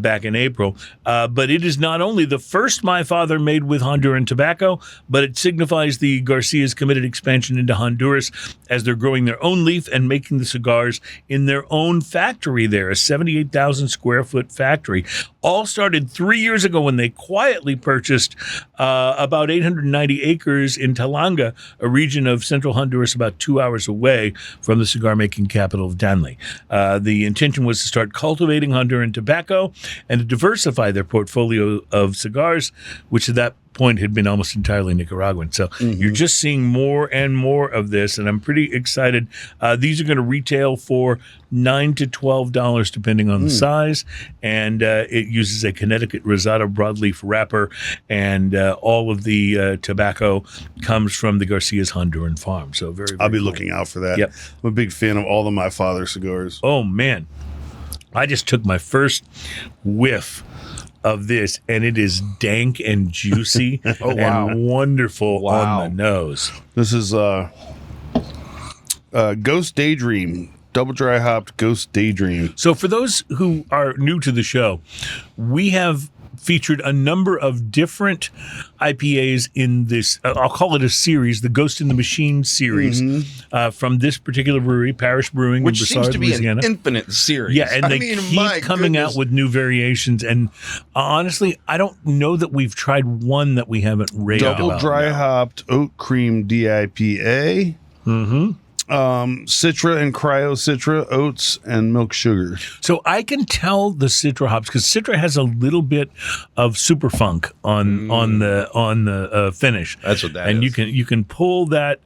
back in April. But it is not only the first My Father made with Honduran tobacco, but it signifies the Garcia's committed expansion into Honduras as they're growing their own leaf and making the cigars in their own factory there, a 78,000 square foot factory. All started 3 years ago when they quietly purchased about 890 acres in Talanga, a region of central Honduras about 2 hours away from the cigar-making capital of Danlí. The intention was to start cultivating Honduran tobacco and to diversify their portfolio of cigars, which at that point had been almost entirely Nicaraguan. So you're just seeing more and more of this, and I'm pretty excited. These are going to retail for $9 to $12 depending on the size, and it uses a Connecticut Rosado broadleaf wrapper, and all of the tobacco comes from the Garcia's Honduran farm. So very I'll be cool. looking out for that. Yep. I'm a big fan of all of My Father cigars. Oh man, I just took my first whiff of this, and it is dank and juicy and wonderful on the nose. This is Ghost Daydream, double dry hopped Ghost Daydream. So for those who are new to the show, we have featured a number of different IPAs in this, I'll call it a series, the Ghost in the Machine series, from this particular brewery, Parish Brewing, Which in seems Broussard, to be Louisiana. an infinite series. Yeah, and they keep coming out with new variations. And honestly, I don't know that we've tried one that we haven't raved Double about. dry hopped oat cream DIPA. Citra and Cryo Citra, oats and milk sugar. So I can tell the Citra hops because Citra has a little bit of super funk on the finish. That's what that and is. you can pull that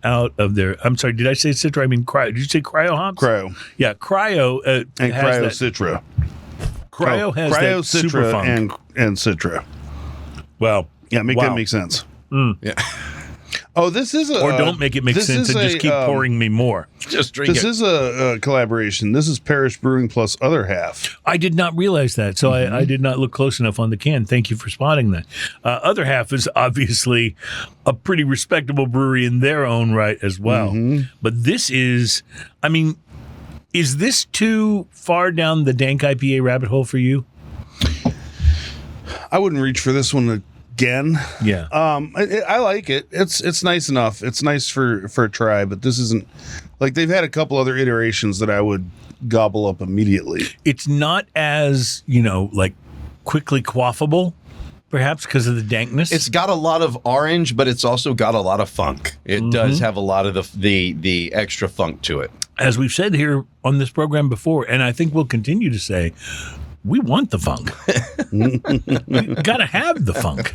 out of there. I'm sorry, did I say Citra? I mean cryo. Did you say cryo hops? Cryo. Yeah, cryo And has Cryo that. Citra. Cryo has Cryo that super Citra funk. and Citra. Well, Yeah, make wow. that make sense. Yeah. Oh, this is a... Or don't make it make this sense is and just a, keep pouring me more. Just drink This it. is a collaboration. This is Parish Brewing plus Other Half. I did not realize that, so I did not look close enough on the can. Thank you for spotting that. Other Half is obviously a pretty respectable brewery in their own right as well. But this is, I mean, is this too far down the dank IPA rabbit hole for you? I wouldn't reach for this one again. Yeah. I like it. It's nice enough. It's nice for a try, but this isn't like they've had a couple other iterations that I would gobble up immediately. It's not as, like quickly quaffable, perhaps because of the dankness. It's got a lot of orange, but it's also got a lot of funk. It does have a lot of the extra funk to it. As we've said here on this program before, and I think we'll continue to say, we want the funk. We gotta have the funk.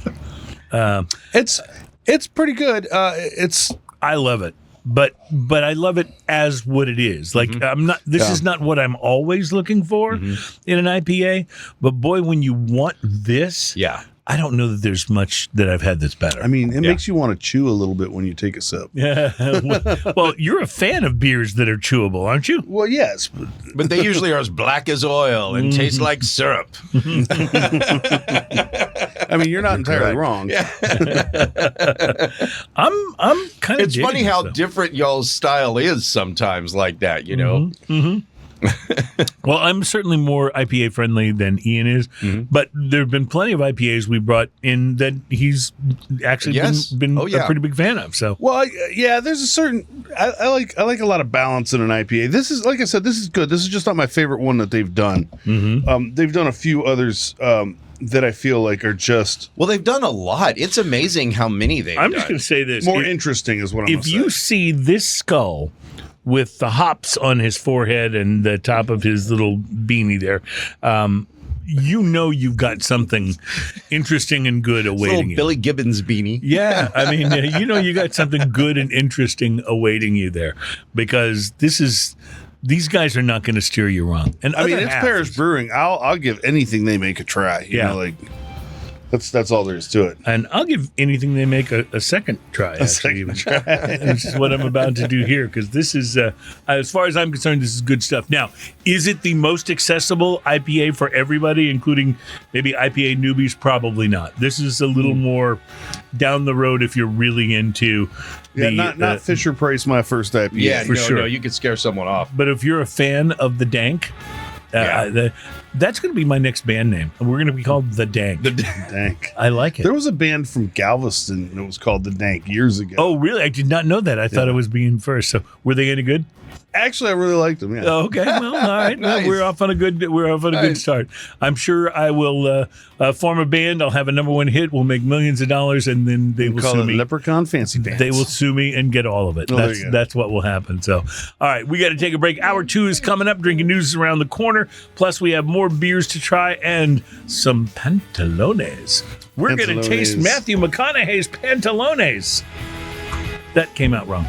It's pretty good. I love it, but I love it as what it is. Like I'm not. This is not what I'm always looking for in an IPA. But boy, when you want this, Yeah. I don't know that there's much that I've had that's better. I mean, it makes you want to chew a little bit when you take a sip. well, you're a fan of beers that are chewable, aren't you? Well, yes. But they usually are as black as oil and taste like syrup. I mean, you're not entirely wrong. I'm kind of. It's funny how different y'all's style is sometimes like that, you know? Well, I'm certainly more IPA friendly than Ian is, but there have been plenty of IPAs we brought in that he's actually been a pretty big fan of. So, Well, there's a certain I like a lot of balance in an IPA. This is, like I said, this is good. This is just not my favorite one that they've done. They've done a few others that I feel like are just Well, they've done a lot. It's amazing how many they've I'm done. just going to say this: more interesting, is what I'm. if you see this skull with the hops on his forehead and the top of his little beanie there, you've got something interesting and good It's a awaiting little you. Billy Gibbons beanie. Yeah, I mean, you got something good and interesting awaiting you there, because these guys are not going to steer you wrong. And I mean, Other it's Half Parish is- Brewing. I'll give anything they make a try. You know, like that's all there is to it. And I'll give anything they make a second try. Which is what I'm about to do here, because this is, as far as I'm concerned, this is good stuff. Now, is it the most accessible IPA for everybody, including maybe IPA newbies? Probably not. This is a little more down the road if you're really into Yeah, the not Fisher Price, my first IPA. Yeah, for no, sure. you could scare someone off. But if you're a fan of the dank, That's going to be my next band name. We're going to be called The Dank. The Dank. I like it. There was a band from Galveston that was called The Dank years ago. Oh, really? I did not know that. I thought it was being first. So were they any good? Actually, I really liked them. Yeah. Oh, okay. Well, all right. Nice. Well, we're off on a good start. I'm sure I will form a band. I'll have a number one hit. We'll make millions of dollars, and then they will Call sue it me. Leprechaun Fancy Pants. They will sue me and get all of it. Oh, there you go. That's what will happen. So, all right, we got to take a break. Hour 2 is coming up. Drinking news is around the corner. Plus, we have more beers to try and some Pantalones. We're going to Pantalones. taste Matthew McConaughey's Pantalones. That came out wrong.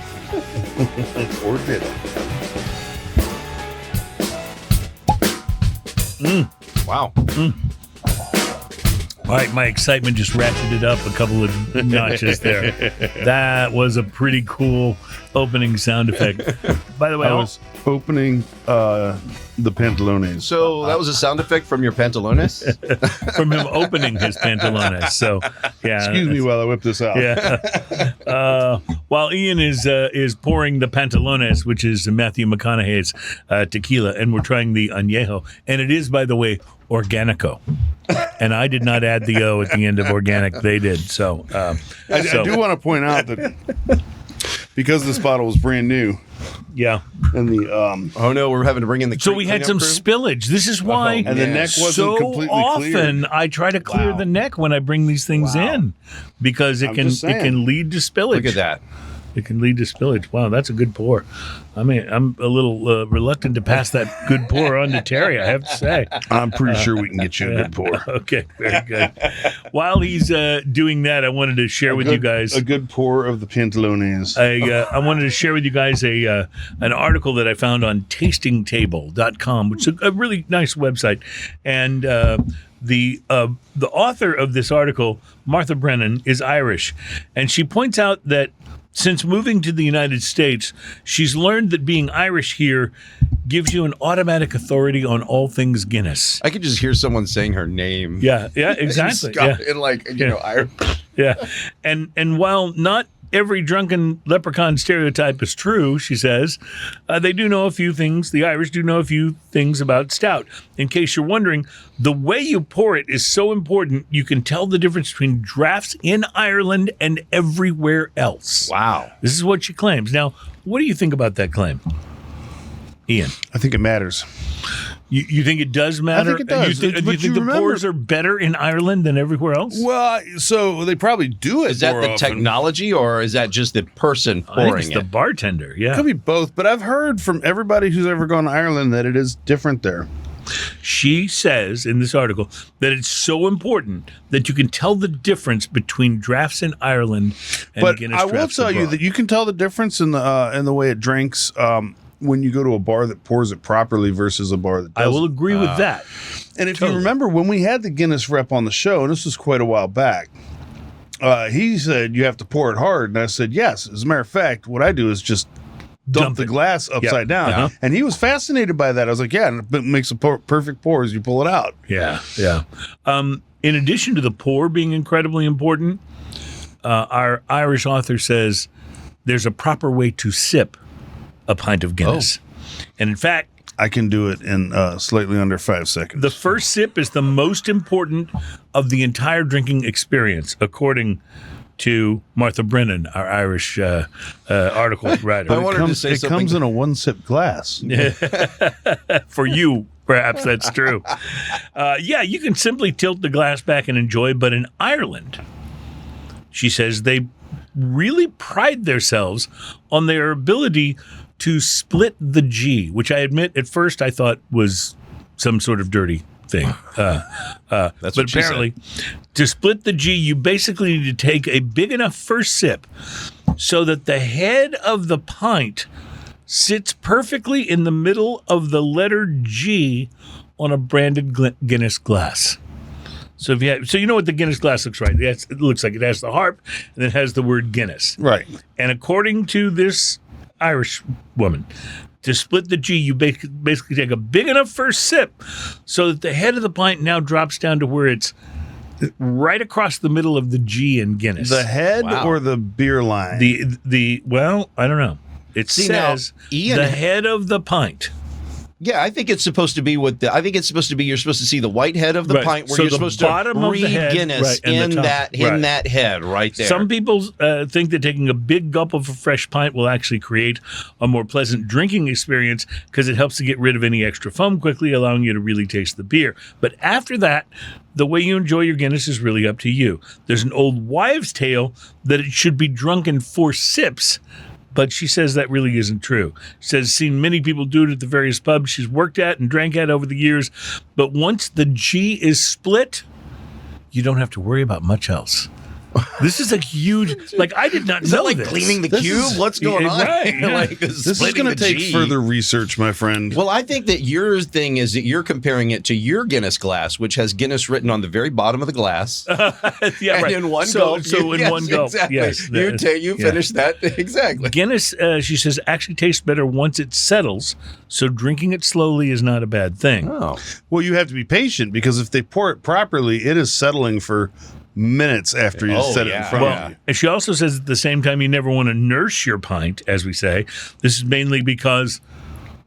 Or did it? Wow. All right, my excitement just ratcheted up a couple of notches there. That was a pretty cool opening sound effect. By the way, I was opening the Pantalones. So that was a sound effect from your Pantalones? from him opening his Pantalones. So, yeah. Excuse me while I whip this out. Yeah. While Ian is pouring the Pantalones, which is Matthew McConaughey's tequila, and we're trying the Anejo, and it is, by the way, Organico. And I did not add the O at the end of organic. They did. So, I do want to point out that because this bottle was brand new, yeah. and the Oh no, we're having to bring in the So we had some cleanup spillage. This is why and the neck wasn't so completely often clear. I try to clear Wow. the neck when I bring these things Wow. in, because it I'm can just saying. lead to spillage. Look at that. It can lead to spillage. Wow, that's a good pour. I mean, I'm a little reluctant to pass that good pour on to Terry, I have to say. I'm pretty sure we can get you a good pour. Okay, very good. While he's doing that, I wanted to share with you guys a good pour of the Pantalones. I wanted to share with you guys an article that I found on tastingtable.com, which is a really nice website. And the author of this article, Martha Brennan, is Irish. And she points out that since moving to the United States, she's learned that being Irish here gives you an automatic authority on all things Guinness. I could just hear someone saying her name. Yeah, exactly. Yeah. Irish. Yeah. And while not every drunken leprechaun stereotype is true, she says, they do know a few things. The Irish do know a few things about stout. In case you're wondering, the way you pour it is so important, you can tell the difference between drafts in Ireland and everywhere else. Wow. This is what she claims. Now, what do you think about that claim, Ian? I think it matters. You think it does matter? I think it does. Do you But think you the remember- pours are better in Ireland than everywhere else? Well, so they probably do it. Is that more the often. technology or is that just the person I think pouring it's the it? bartender, yeah. Could be both, but I've heard from everybody who's ever gone to Ireland that it is different there. She says in this article that it's so important that you can tell the difference between drafts in Ireland and But Guinness I will drafts tell you abroad. that you can tell the difference in the way it drinks when you go to a bar that pours it properly versus a bar that doesn't. I will agree with that. And if Totally. you remember when we had the Guinness rep on the show, and this was quite a while back, he said you have to pour it hard, and I said yes. As a matter of fact, what I do is just dump the it. glass upside down, Uh-huh. and he was fascinated by that. I was like, yeah, and it makes a perfect pour as you pull it out. Yeah. In addition to the pour being incredibly important, our Irish author says there's a proper way to sip a pint of Guinness. And in fact, I can do it in slightly under 5 seconds. the first sip is the most important of the entire drinking experience, according to Martha Brennan, our Irish article writer. I wanted to say it something. comes in a 1-sip glass. For you, perhaps that's true. Yeah, you can simply tilt the glass back and enjoy, but in Ireland, she says they really pride themselves on their ability to split the G, which I admit at first I thought was some sort of dirty thing. That's But what she apparently, to split the G, you basically need to take a big enough first sip so that the head of the pint sits perfectly in the middle of the letter G on a branded Guinness glass. So you know what the Guinness glass looks like. It looks like it has the harp and it has the word Guinness. Right. And according to this Irish woman, to split the G, you basically take a big enough first sip so that the head of the pint now drops down to where it's right across the middle of the G in Guinness. The head Wow. or the beer line? Well, I don't know. It See, now, says Ian- the head of the pint. Yeah, I think it's supposed to be I think it's supposed to be. You're supposed to see the white head of the Right. pint, where So you're the supposed to bottom of read the head, Guinness right, and the in top. Right. that head right there. Some people think that taking a big gulp of a fresh pint will actually create a more pleasant drinking experience because it helps to get rid of any extra foam quickly, allowing you to really taste the beer. But after that, the way you enjoy your Guinness is really up to you. There's an old wives' tale that it should be drunk in 4 sips, but she says that really isn't true. She says seen many people do it at the various pubs she's worked at and drank at over the years, but once the G is split, you don't have to worry about much else. This is a huge, like, I did not Is know that like this. cleaning the cube? What's going on? Right, yeah. Like, This is splitting going to the take G. further research, my friend. Well, I think that your thing is that you're comparing it to your Guinness glass, which has Guinness written on the very bottom of the glass. Yeah, And right. in one so, gulp. So in yes, one gulp, exactly. yes. You yeah. finish that. Exactly. Guinness, she says, actually tastes better once it settles, so drinking it slowly is not a bad thing. Oh. Well, you have to be patient because if they pour it properly, it is settling for minutes after you set it in front of you. And she also says at the same time, you never want to nurse your pint, as we say. This is mainly because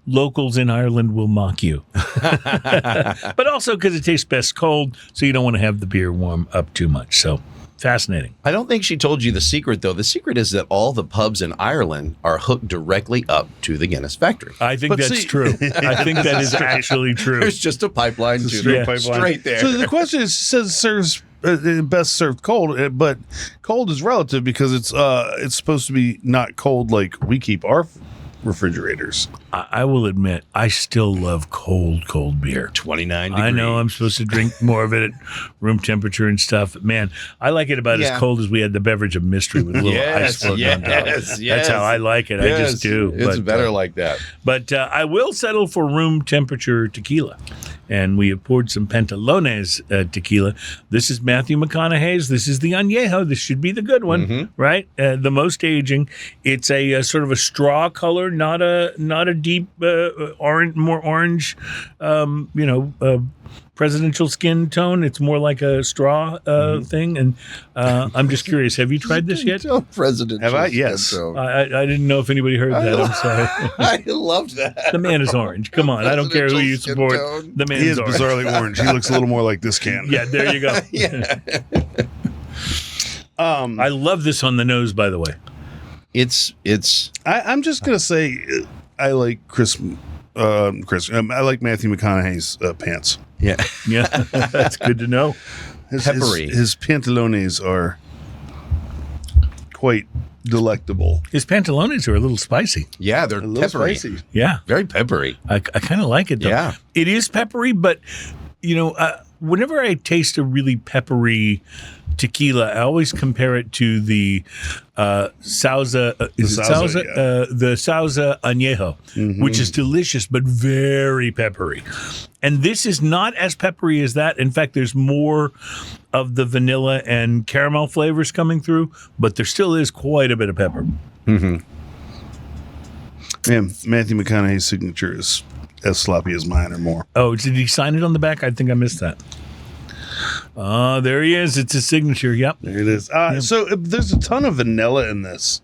locals in Ireland will mock you. But also because it tastes best cold, so you don't want to have the beer warm up too much. So fascinating. I don't think she told you the secret, though. The secret is that all the pubs in Ireland are hooked directly up to the Guinness factory. I think But that's see- true. I think that is actually true. There's just a pipeline to straight them. pipeline. Straight there. So the question is, says serves best served cold, but cold is relative because it's supposed to be not cold like we keep our refrigerators. I will admit, I still love cold beer. 29 degrees. I know I'm supposed to drink more of it at room temperature and stuff. But man, I like it about Yeah. as cold as we had the beverage of mystery with a little ice floating on top. yes. That's how I like it. I just do. It's But, better like that. But I will settle for room temperature tequila. And we have poured some Pantalones tequila. This is Matthew McConaughey's. This is the Anejo. This should be the good one, right? The most aging. It's a sort of a straw color, not a deep orange, more orange, presidential skin tone. It's more like a straw thing. And I'm just curious, have you tried this yet? President. Have I? Yes. I didn't know if anybody heard that. I'm sorry. I loved that. The man is orange. Come on. I don't care who you Presidential skin support. tone. The man He is is orange. bizarrely orange. He looks a little more like this can. Yeah, there you go. Yeah. I love this on the nose, by the way. It's I'm just gonna say I like Chris. I like Matthew McConaughey's pants. yeah. Yeah, that's good to know. Peppery. His pantalones are quite delectable. His Pantalones are a little spicy. Yeah, they're A little peppery. spicy. Yeah, Very peppery. I kind of like it, though. Yeah. It is peppery, but, whenever I taste a really peppery tequila, I always compare it to the Sauza. Is it Sauza, Sauza? yeah. The Sauza Anejo, which is delicious but very peppery. And this is not as peppery as that. In fact, there's more of the vanilla and caramel flavors coming through, but there still is quite a bit of pepper. Yeah, Matthew McConaughey's signature is as sloppy as mine or more. Oh, did he sign it on the back? I think I missed that. Oh, there he is. It's his signature. Yep. There it is. So there's a ton of vanilla in this,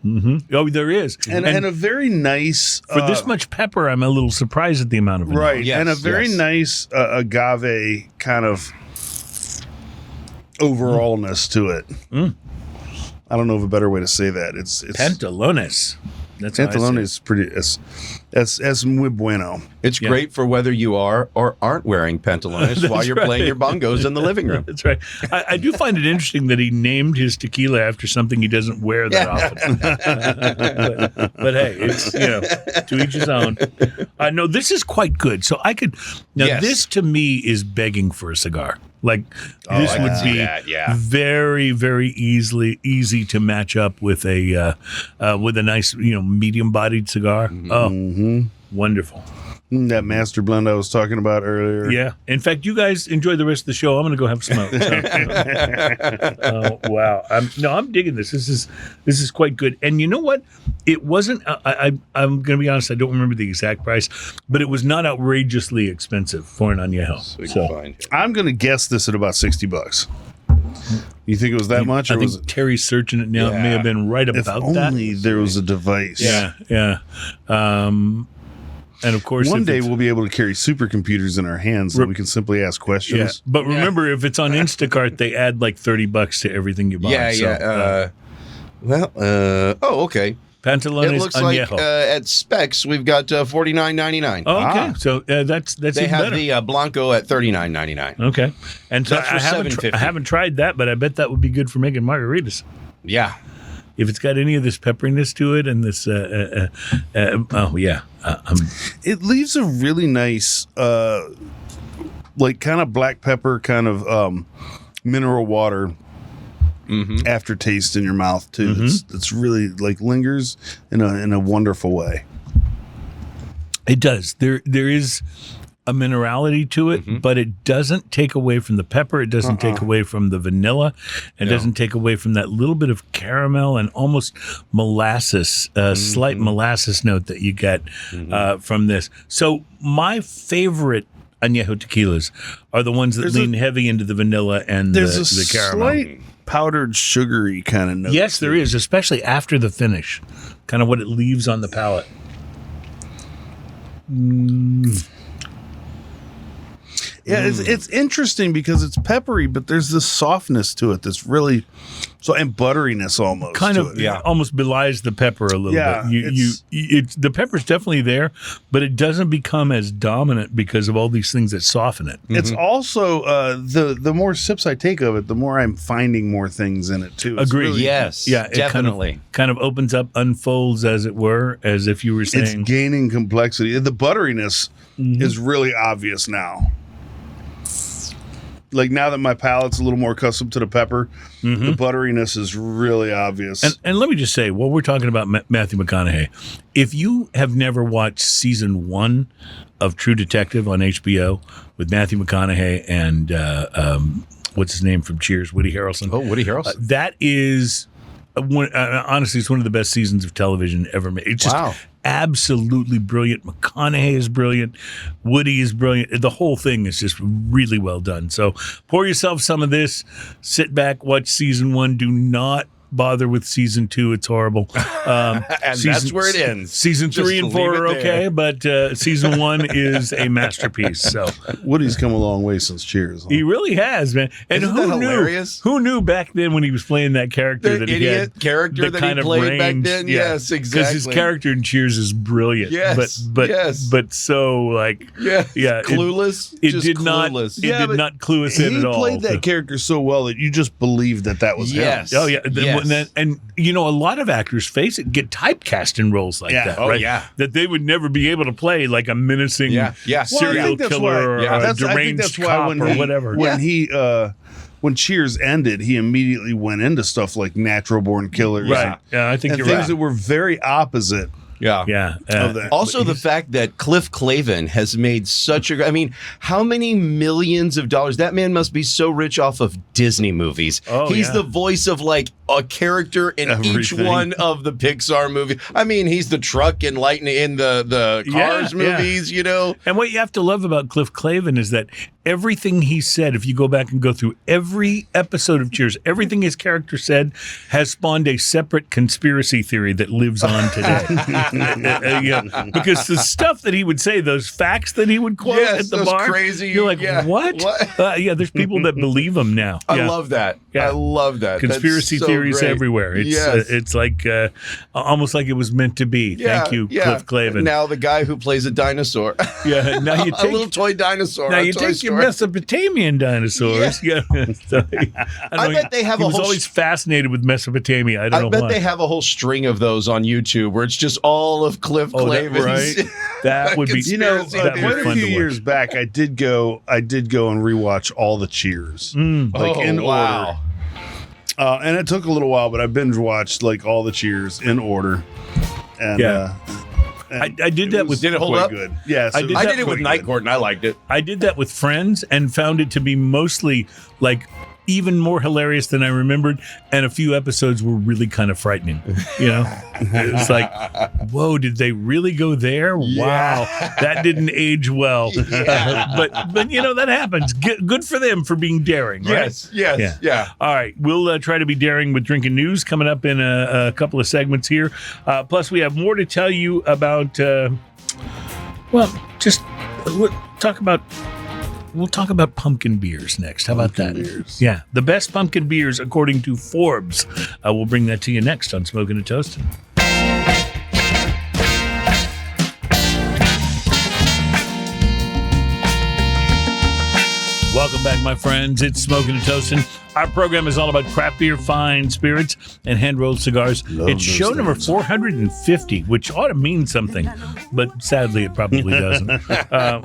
Oh, there is. and a very nice For this much pepper, I'm a little surprised at the amount of vanilla. right, Yes, and a very yes. nice agave kind of overallness to it. I don't know of a better way to say that. It's Pantalones. That's how I say Pantalone it. is pretty es muy bueno. It's great for whether you are or aren't wearing pantalones while you're playing your bongos in the living room. That's right. I do find it interesting that he named his tequila after something he doesn't wear that often. but hey, it's to each his own. No, this is quite good. So I could now. Yes. This to me is begging for a cigar. Like this I can would see be that, yeah. very, very easy to match up with a nice medium bodied cigar. Oh, wonderful. That master blend I was talking about earlier. Yeah. In fact, you guys enjoy the rest of the show. I'm going to go have a smoke. Oh, wow. I'm digging this. This is quite good. And you know what? It wasn't. I'm going to be honest. I don't remember the exact price, but it was not outrageously expensive for an añejo. So I'm going to guess this at about $60. You think it was that much, I or think was it? Terry's searching it now. It may have been right If about that. only there was a device. Yeah. And of course, One if day it's- we'll be able to carry supercomputers in our hands so we can simply ask questions. But remember, if it's on Instacart, they add like $30 to everything you buy. Okay. Pantalones It looks like Anejo. at Specs we've got $49.99. Oh, okay, so that's They even have better. the Blanco at $39.99. Okay, and so That's for $7.50. I haven't tried that, but I bet that would be good for making margaritas. Yeah. If it's got any of this pepperiness to it and this, It leaves a really nice, like kind of black pepper, kind of mineral water aftertaste in your mouth too. It's really like lingers in a wonderful way. it does. There is a minerality to it, but it doesn't take away from the pepper. It doesn't take away from the vanilla. It doesn't take away from that little bit of caramel and almost molasses, slight molasses note that you get from this. So my favorite Anejo tequilas are the ones that lean heavy into the vanilla and There's the a caramel. slight powdered sugary kind of note. Yes, there is, especially after the finish, kind of what it leaves on the palate. Yeah, it's interesting because it's peppery, but there's this softness to it that's really and butteriness almost. Kind to of, it. almost belies the pepper a little Yeah, bit. It's the pepper's definitely there, but it doesn't become as dominant because of all these things that soften it. It's also the more sips I take of it, the more I'm finding more things in it too. It's Agree. really- Yes. Yeah, it Definitely. kind of opens up, unfolds, as it were, as if you were It's saying. gaining complexity. The butteriness is really obvious now. Like now that my palate's a little more accustomed to the pepper, the butteriness is really obvious. And let me just say, while we're talking about Matthew McConaughey, if you have never watched season 1 of True Detective on HBO with Matthew McConaughey and what's his name from Cheers, Woody Harrelson. Oh, Woody Harrelson. That is, honestly, it's one of the best seasons of television ever made. It's just absolutely brilliant. McConaughey is brilliant. Woody is brilliant. The whole thing is just really well done. So pour yourself some of this. Sit back, watch season 1. Do not bother with season 2. It's horrible. And that's where it ends. Season Just 3 and 4 leave are it okay, there. but season 1 is a masterpiece. So Woody's come a long way since Cheers. huh? he really has, man. And Isn't that hilarious? Who knew back then when he was playing that character The that he idiot had character the that he kind of played back range? then? Yeah. Yes, Because his exactly. character in Cheers is brilliant. Yes, but yes. but so like Yeah. yeah, Clueless. It Just did not. clueless. It Yeah, did but not clue us in He at all. played that character so well that you just believed that was Yes. him. Oh yeah, Yes. and you know, a lot of actors, face it, get typecast in roles like Yeah. that. Oh, right? yeah. That they would never be able to play like a menacing Yeah. Yeah. Well, I serial think that's killer why- or a I think deranged that's why cop when or he- whatever. when Cheers ended, he immediately went into stuff like Natural Born Killers, Right. Yeah, I think and you're things right. that were very opposite Yeah. Yeah. of that. Also, the fact that Cliff Clavin has made such a... I mean, how many millions of dollars? That man must be so rich off of Disney movies. Oh, He's yeah. the voice of, like, a character in each Everything. one of the Pixar movies. I mean, he's the truck in Lightning in the Cars Yeah, yeah. movies, you know? And what you have to love about Cliff Clavin is that everything he said, if you go back and go through every episode of Cheers, everything his character said has spawned a separate conspiracy theory that lives on today. Yeah, because the stuff that he would say, those facts that he would quote Yes, at the those bar, crazy- you're like, yeah. what? What? Yeah, there's people that believe him now. I Yeah. love that. Yeah. I love that. Conspiracy That's so theories great. everywhere. It's Yes. it's like almost like it was meant to be. Thank you, Cliff Clavin. Now the guy who plays a dinosaur. Yeah, now you a little take toy dinosaur. now on you Toy take your Story. Mesopotamian dinosaurs. Yeah, So, I bet they have he a was whole always fascinated with Mesopotamia. I don't I know bet why. they have a whole string of those on YouTube where it's just all of Cliff Oh, that- Clavin's. right? That would be You know, Conspiracy that'd be quite theory. a fun few to watch. years back, I did go and rewatch all the Cheers, like Oh, in wow. order. And it took a little while, but I binge watched like all the Cheers in order. And Yeah. and I did that was with- Did it hold quite up? Good. Yes, I did I that did it with pretty Night good. Court and I liked it. I did that with friends and found it to be mostly like even more hilarious than I remembered, and a few episodes were really kind of frightening. You know, it's like, whoa, did they really go there? Wow, that didn't age well. But you know that happens. Good for them for being daring, right? Yes. Yeah. All right, we'll try to be daring with drinking news coming up in a couple of segments here. Plus, we have more to tell you about Well, just we'll talk about pumpkin beers next. How about that? Beers. Yeah, the best pumpkin beers according to Forbes. We'll bring that to you next on Smoking and Toasting. Welcome back, my friends. It's Smoking and Toasting. Our program is all about craft beer, fine spirits, and hand-rolled cigars. It's show number 450, which ought to mean something, but sadly it probably doesn't.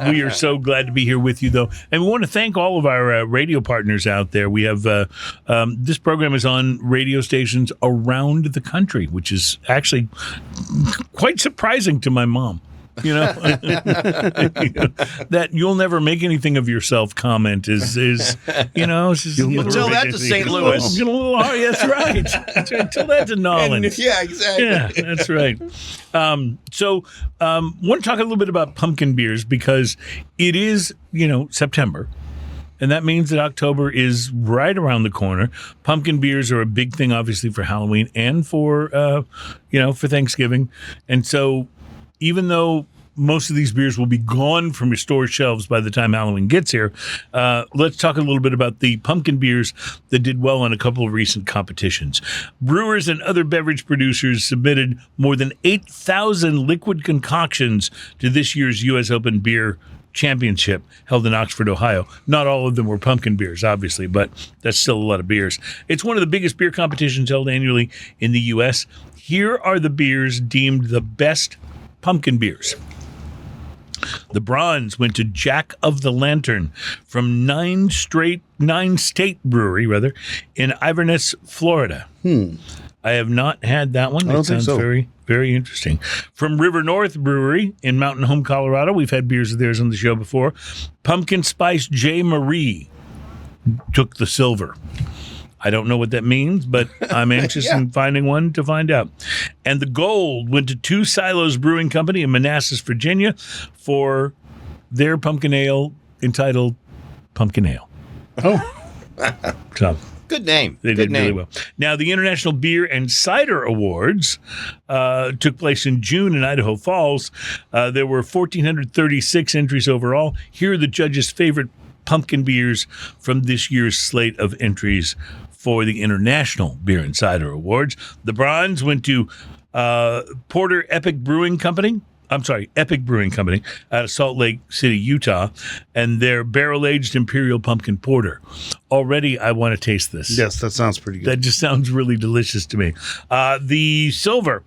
We are so glad to be here with you, though. And we want to thank all of our radio partners out there. We have this program is on radio stations around the country, which is actually quite surprising to my mom. That you'll never make anything of yourself comment is it's just, Tell that to St. Louis. That's right. Tell that to Nolan. Yeah, exactly. Yeah, that's right. So want to talk a little bit about pumpkin beers because it is, September. And that means that October is right around the corner. Pumpkin beers are a big thing, obviously, for Halloween and for Thanksgiving. And so even though most of these beers will be gone from your store shelves by the time Halloween gets here, let's talk a little bit about the pumpkin beers that did well in a couple of recent competitions. Brewers and other beverage producers submitted more than 8,000 liquid concoctions to this year's U.S. Open Beer Championship held in Oxford, Ohio. Not all of them were pumpkin beers, obviously, but that's still a lot of beers. It's one of the biggest beer competitions held annually in the U.S. Here are the beers deemed the best pumpkin beers. The bronze went to Jack of the Lantern from Nine State Brewery, in Inverness, Florida. I have not had that one. That sounds very, very interesting. From River North Brewery in Mountain Home, Colorado. We've had beers of theirs on the show before. Pumpkin Spice J. Marie took the silver. I don't know what that means, but I'm anxious in finding one to find out. And the gold went to Two Silos Brewing Company in Manassas, Virginia, for their pumpkin ale entitled Pumpkin Ale. So good name. They did really well. Now, the International Beer and Cider Awards took place in June in Idaho Falls. There were 1,436 entries overall. Here are the judges' favorite pumpkin beers from this year's slate of entries for the International Beer and Cider Awards. The bronze went to Epic Brewing Company out of Salt Lake City, Utah, and their barrel-aged Imperial Pumpkin Porter. Already, I want to taste this. Yes, that sounds pretty good. That just sounds really delicious to me. The silver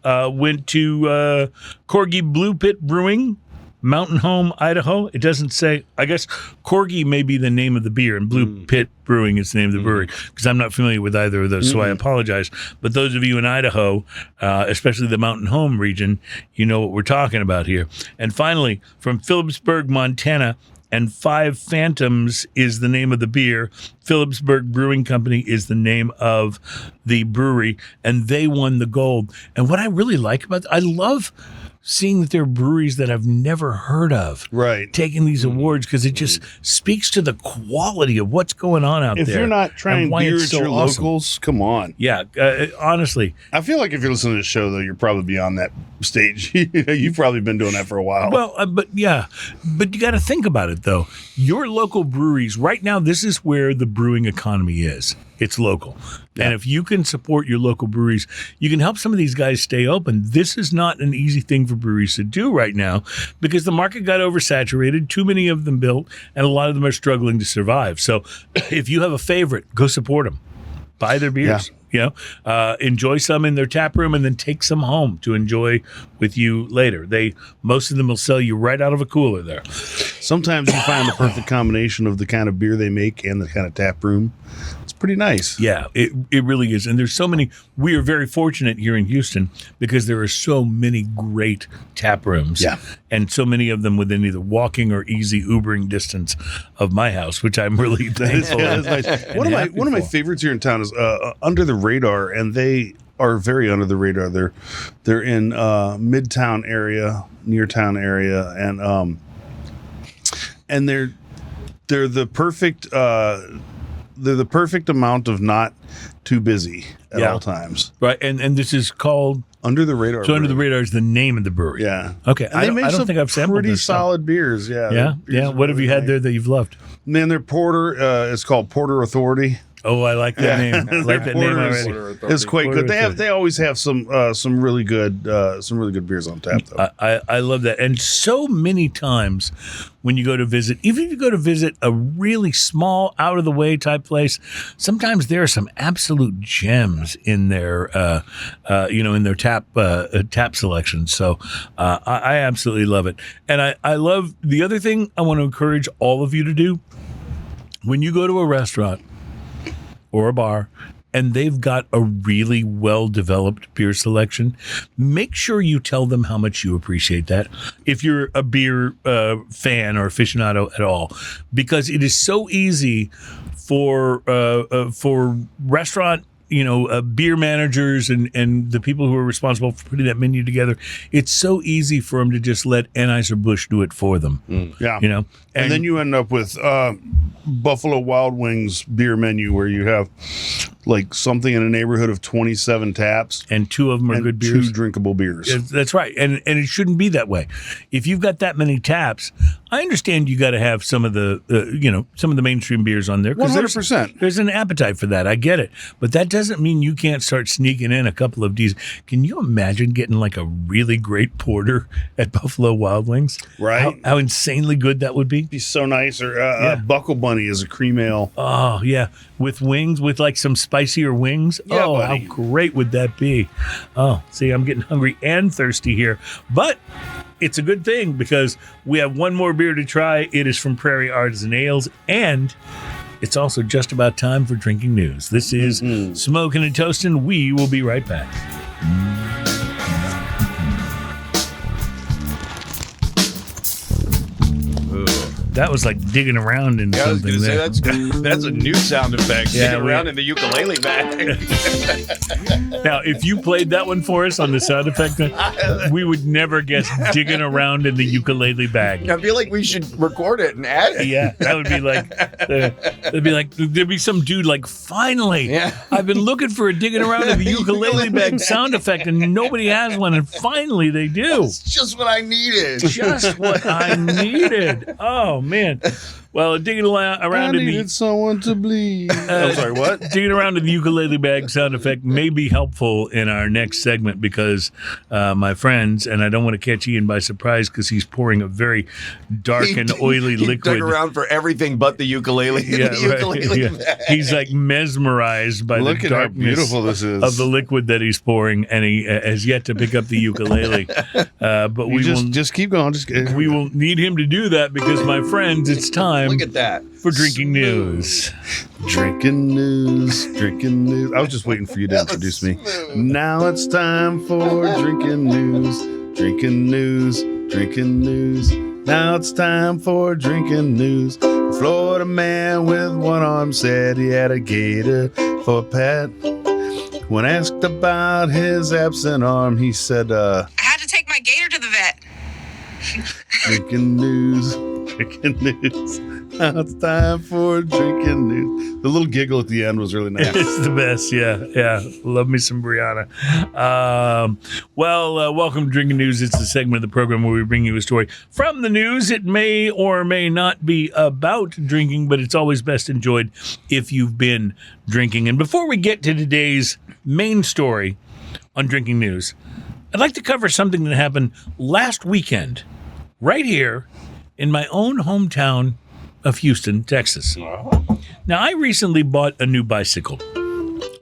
went to Corgi Blue Pit Brewing, Mountain Home, Idaho. It doesn't say. I guess Corgi may be the name of the beer, and Blue Pit Brewing is the name of the brewery, because I'm not familiar with either of those, so I apologize. But those of you in Idaho, especially the Mountain Home region, you know what we're talking about here. And finally, from Phillipsburg, Montana, and Five Phantoms is the name of the beer. Phillipsburg Brewing Company is the name of the brewery, and they won the gold. And what I really like about I love seeing that there are breweries that I've never heard of taking these awards, because it just speaks to the quality of what's going on out there. If you're not trying beers at your locals, come on. Yeah, honestly. I feel like if you're listening to the show, though, you're probably beyond that stage. You've probably been doing that for a while. Well, but you got to think about it, though. Your local breweries, right now, this is where the brewing economy is. It's local. Yeah. And if you can support your local breweries, you can help some of these guys stay open. This is not an easy thing for breweries to do right now, because the market got oversaturated, too many of them built, and a lot of them are struggling to survive. So if you have a favorite, go support them. Buy their beers. Yeah. Enjoy some in their tap room, and then take some home to enjoy with you later. Most of them will sell you right out of a cooler there. Sometimes you find the perfect combination of the kind of beer they make and the kind of tap room. It's pretty nice. Yeah, it really is. And there's so many. We are very fortunate here in Houston, because there are so many great tap rooms. Yeah. And so many of them within either walking or easy Ubering distance of my house, which I'm really thankful for. Nice. One of my favorites here in town is Under the Radar, and they are very under the radar. They're in Midtown area, near town area, and they're the perfect they're the perfect amount of not too busy at all times. Right, and this is called Under the Radar. So Under the Brewery. Radar is the name of the brewery. Yeah. Okay. And they make I don't some think I've sampled pretty this stuff. solid beers. Yeah. Yeah. Their beers Yeah. are What have you really had nice. there that you've loved? Man, their porter is called Porter Authority. Oh, I like that name. I like that name already. It's quite Porter good. They always have some really good beers on tap though. I love that. And so many times when you go to visit, even if you go to visit a really small, out of the way type place, sometimes there are some absolute gems in their, in their tap selection. So I absolutely love it. And I love the other thing I want to encourage all of you to do when you go to a restaurant or a bar and they've got a really well-developed beer selection, make sure you tell them how much you appreciate that if you're a beer fan or aficionado at all, because it is so easy for restaurant beer managers and the people who are responsible for putting that menu together. It's so easy for them to just let Anheuser-Busch do it for them. Yeah. And then you end up with Buffalo Wild Wings beer menu where you have like something in a neighborhood of 27 taps and 2 of them are and good beers. 2 drinkable beers. That's right. And it shouldn't be that way. If you've got that many taps, I understand you got to have some of the mainstream beers on there. 100%. There's an appetite for that. I get it. But that doesn't mean you can't start sneaking in a couple of these. Can you imagine getting like a really great porter at Buffalo Wild Wings? Right. How insanely good that would be. Be so nice. Or Buckle Bunny is a cream ale. Oh, yeah. With wings, with like some spicier wings. Yeah, oh, buddy. how great would that be? Oh, see, I'm getting hungry and thirsty here. But it's a good thing because we have one more beer to try. It is from Prairie Artisan Ales, and it's also just about time for drinking news. This is Smoking and Toasting. We will be right back. That was like digging around in I was something going to say there. that's a new sound effect. Yeah, Digging around in the ukulele bag. Now, if you played that one for us on the sound effect, we would never guess digging around in the ukulele bag. I feel like we should record it and add it. Yeah, that would be like, there'd be some dude like, finally, Yeah. I've been looking for a digging around in the ukulele bag sound effect and nobody has one, and finally they do. It's just what I needed. Just what I needed. Oh, man. Well, digging around in the someone to bleed. I'm sorry, what? digging around in the ukulele bag sound effect may be helpful in our next segment because my friends, and I don't want to catch Ian by surprise because he's pouring a very dark and oily he liquid. dug around for everything but the ukulele. Yeah, the ukulele right, bag. He's like mesmerized by Look the at how darkness beautiful this is. of the liquid that he's pouring, and he has yet to pick up the ukulele. But we will just keep going. we will need him to do that because, my friends, it's time Look at that. for drinking news. Drinking news. I was just waiting for you to introduce me. Now it's time for drinking news. Now it's time for drinking news. A Florida man with one arm said he had a gator for a pet. When asked about his absent arm, he said, I had to take my gator to the vet. drinking news. Now it's time for drinking news. The little giggle at the end was really nice. It's the best, yeah. Love me some Brianna. Welcome to Drinking News. It's the segment of the program where we bring you a story from the news. It may or may not be about drinking, but it's always best enjoyed if you've been drinking. And before we get to today's main story on Drinking News, I'd like to cover something that happened last weekend right here in my own hometown of Houston, Texas. Now, I recently bought a new bicycle,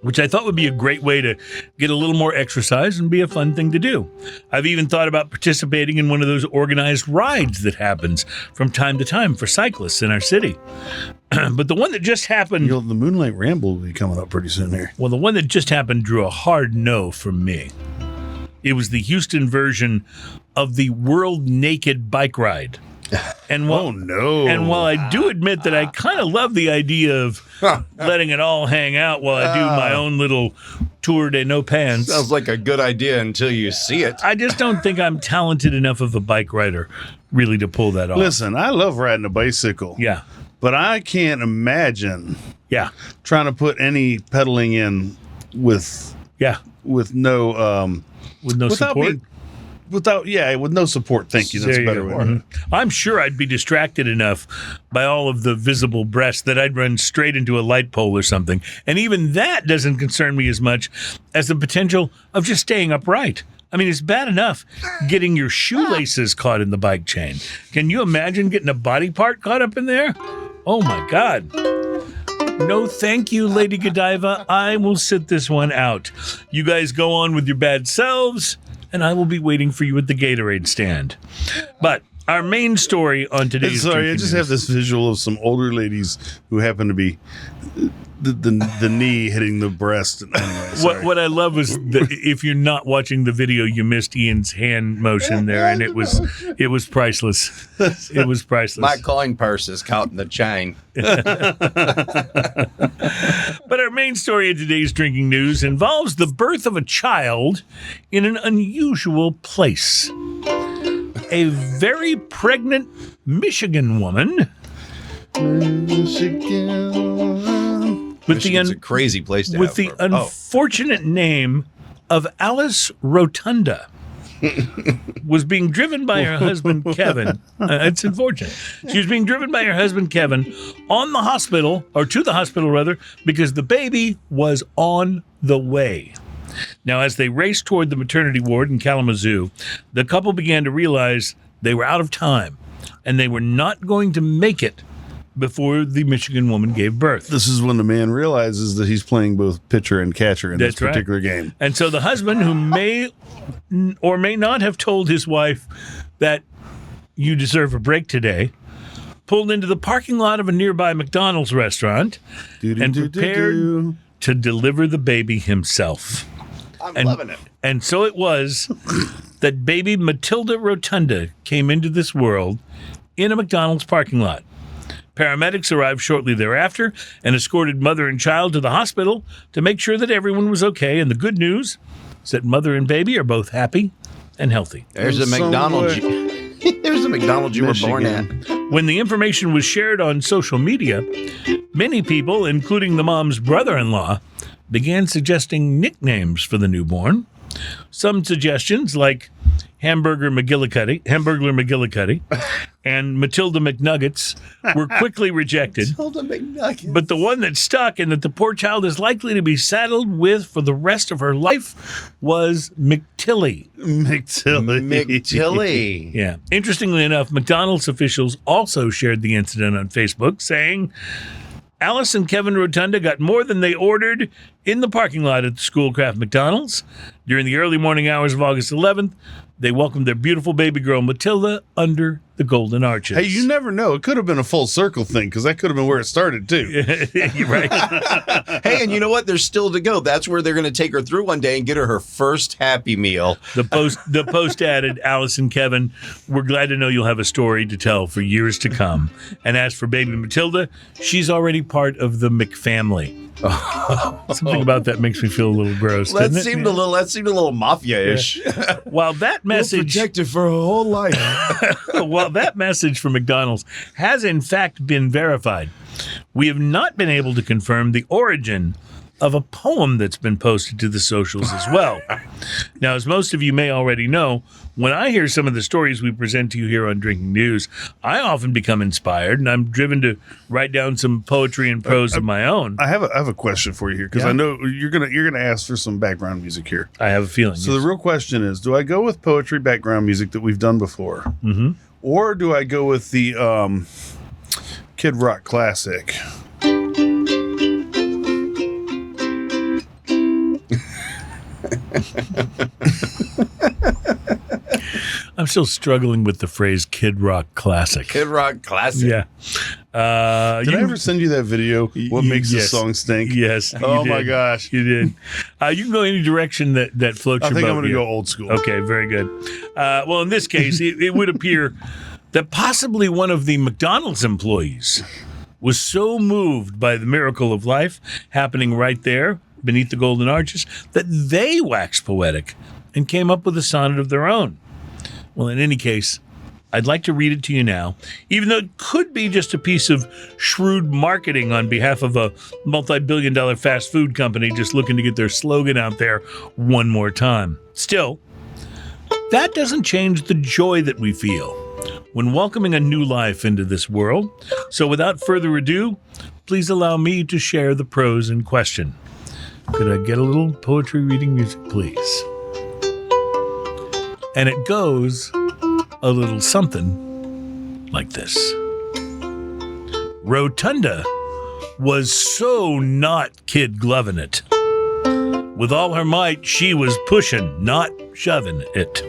which I thought would be a great way to get a little more exercise and be a fun thing to do. I've even thought about participating in one of those organized rides that happens from time to time for cyclists in our city. But the one that just happened, The Moonlight Ramble will be coming up pretty soon here. well, the one that just happened drew a hard no from me. It was the Houston version of the World Naked Bike Ride. And while, Oh, no. And while I do admit that I kind of love the idea of letting it all hang out while I do my own little tour de no pants, Sounds like a good idea until you see it. I just don't think I'm talented enough of a bike rider really to pull that off. Listen, I love riding a bicycle. Yeah. But I can't imagine Yeah. trying to put any pedaling in with Yeah. no with no support. With no support. Thank you. That's There a better you way. go. Mhm. I'm sure I'd be distracted enough by all of the visible breasts that I'd run straight into a light pole or something. And even that doesn't concern me as much as the potential of just staying upright. I mean, it's bad enough getting your shoelaces caught in the bike chain. Can you imagine getting a body part caught up in there? Oh, my God. No, thank you, Lady Godiva. I will sit this one out. You guys go on with your bad selves, and I will be waiting for you at the Gatorade stand. But our main story on today's Sorry, I just have this visual of some older ladies who happen to be the knee hitting the breast. Anyway, What I love was that if you're not watching the video, you missed Ian's hand motion there, and it was priceless. It was priceless. My coin purse is caught in the chain. But our main story of today's drinking news involves the birth of a child in an unusual place. A very pregnant Michigan woman with Michigan's a crazy place to with have the unfortunate name of Alice Rotunda was being driven by her husband Kevin. It's unfortunate. She was being driven by her husband Kevin to the hospital rather, because the baby was on the way. Now, as they raced toward the maternity ward in Kalamazoo, the couple began to realize they were out of time and they were not going to make it before the Michigan woman gave birth. this is when the man realizes that he's playing both pitcher and catcher in this That's right. particular game. And so the husband, who may or may not have told his wife that you deserve a break today, pulled into the parking lot of a nearby McDonald's restaurant and prepared to deliver the baby himself. I'm loving it. And so it was that baby Matilda Rotunda came into this world in a McDonald's parking lot. Paramedics arrived shortly thereafter and escorted mother and child to the hospital to make sure that everyone was okay. And the good news is that mother and baby are both happy and healthy. There's a McDonald's. There's a McDonald's you were born at. When the information was shared on social media, many people, including the mom's brother-in-law, began suggesting nicknames for the newborn. Some suggestions like Hamburger McGillicuddy and Matilda McNuggets were quickly rejected. But the one that stuck and that the poor child is likely to be saddled with for the rest of her life was McTilly. McTilly. Yeah. Interestingly enough, McDonald's officials also shared the incident on Facebook, saying Alice and Kevin Rotunda got more than they ordered in the parking lot at the Schoolcraft McDonald's. During the early morning hours of August 11th, they welcomed their beautiful baby girl Matilda under the golden arches. Hey, you never know. It could have been a full circle thing because that could have been where it started too. You're right. Hey, and you know what? There's still to go. That's where they're going to take her through one day and get her first Happy Meal. The post added, Alice and Kevin, we're glad to know you'll have a story to tell for years to come. And as for baby Matilda, she's already part of the McFamily. Something about that makes me feel a little gross. That doesn't it? seemed a little mafia-ish. While that message Protected for her whole life. While that message from McDonald's has in fact been verified, we have not been able to confirm the origin of a poem that's been posted to the socials as well. Now, as most of you may already know, when I hear some of the stories we present to you here on Drinking News, I often become inspired, and I'm driven to write down some poetry and prose of my own. I have a question for you here because I know you're gonna ask for some background music here. I have a feeling. So the real question is, do I go with poetry background music that we've done before? Mm-hmm. Or do I go with the Kid Rock classic? I'm still struggling with the phrase Kid Rock Classic. Kid Rock Classic. Yeah. Did I ever send you that video? What makes yes. this song stink? Yes. Oh you my did. gosh. You did. You can go any direction that floats I your think boat. I'm going to yeah. go old school. Okay, very good. Well, in this case, it would appear that possibly one of the McDonald's employees was so moved by the miracle of life happening right there beneath the golden arches that they waxed poetic and came up with a sonnet of their own. Well, in any case, I'd like to read it to you now, even though it could be just a piece of shrewd marketing on behalf of a multi-billion-dollar fast food company just looking to get their slogan out there one more time. Still, that doesn't change the joy that we feel when welcoming a new life into this world. So without further ado, please allow me to share the pros in question. Could I get a little poetry reading music, please? And it goes a little something like this. Rotunda was so not kid gloving it. With all her might, she was pushing, not shoving it.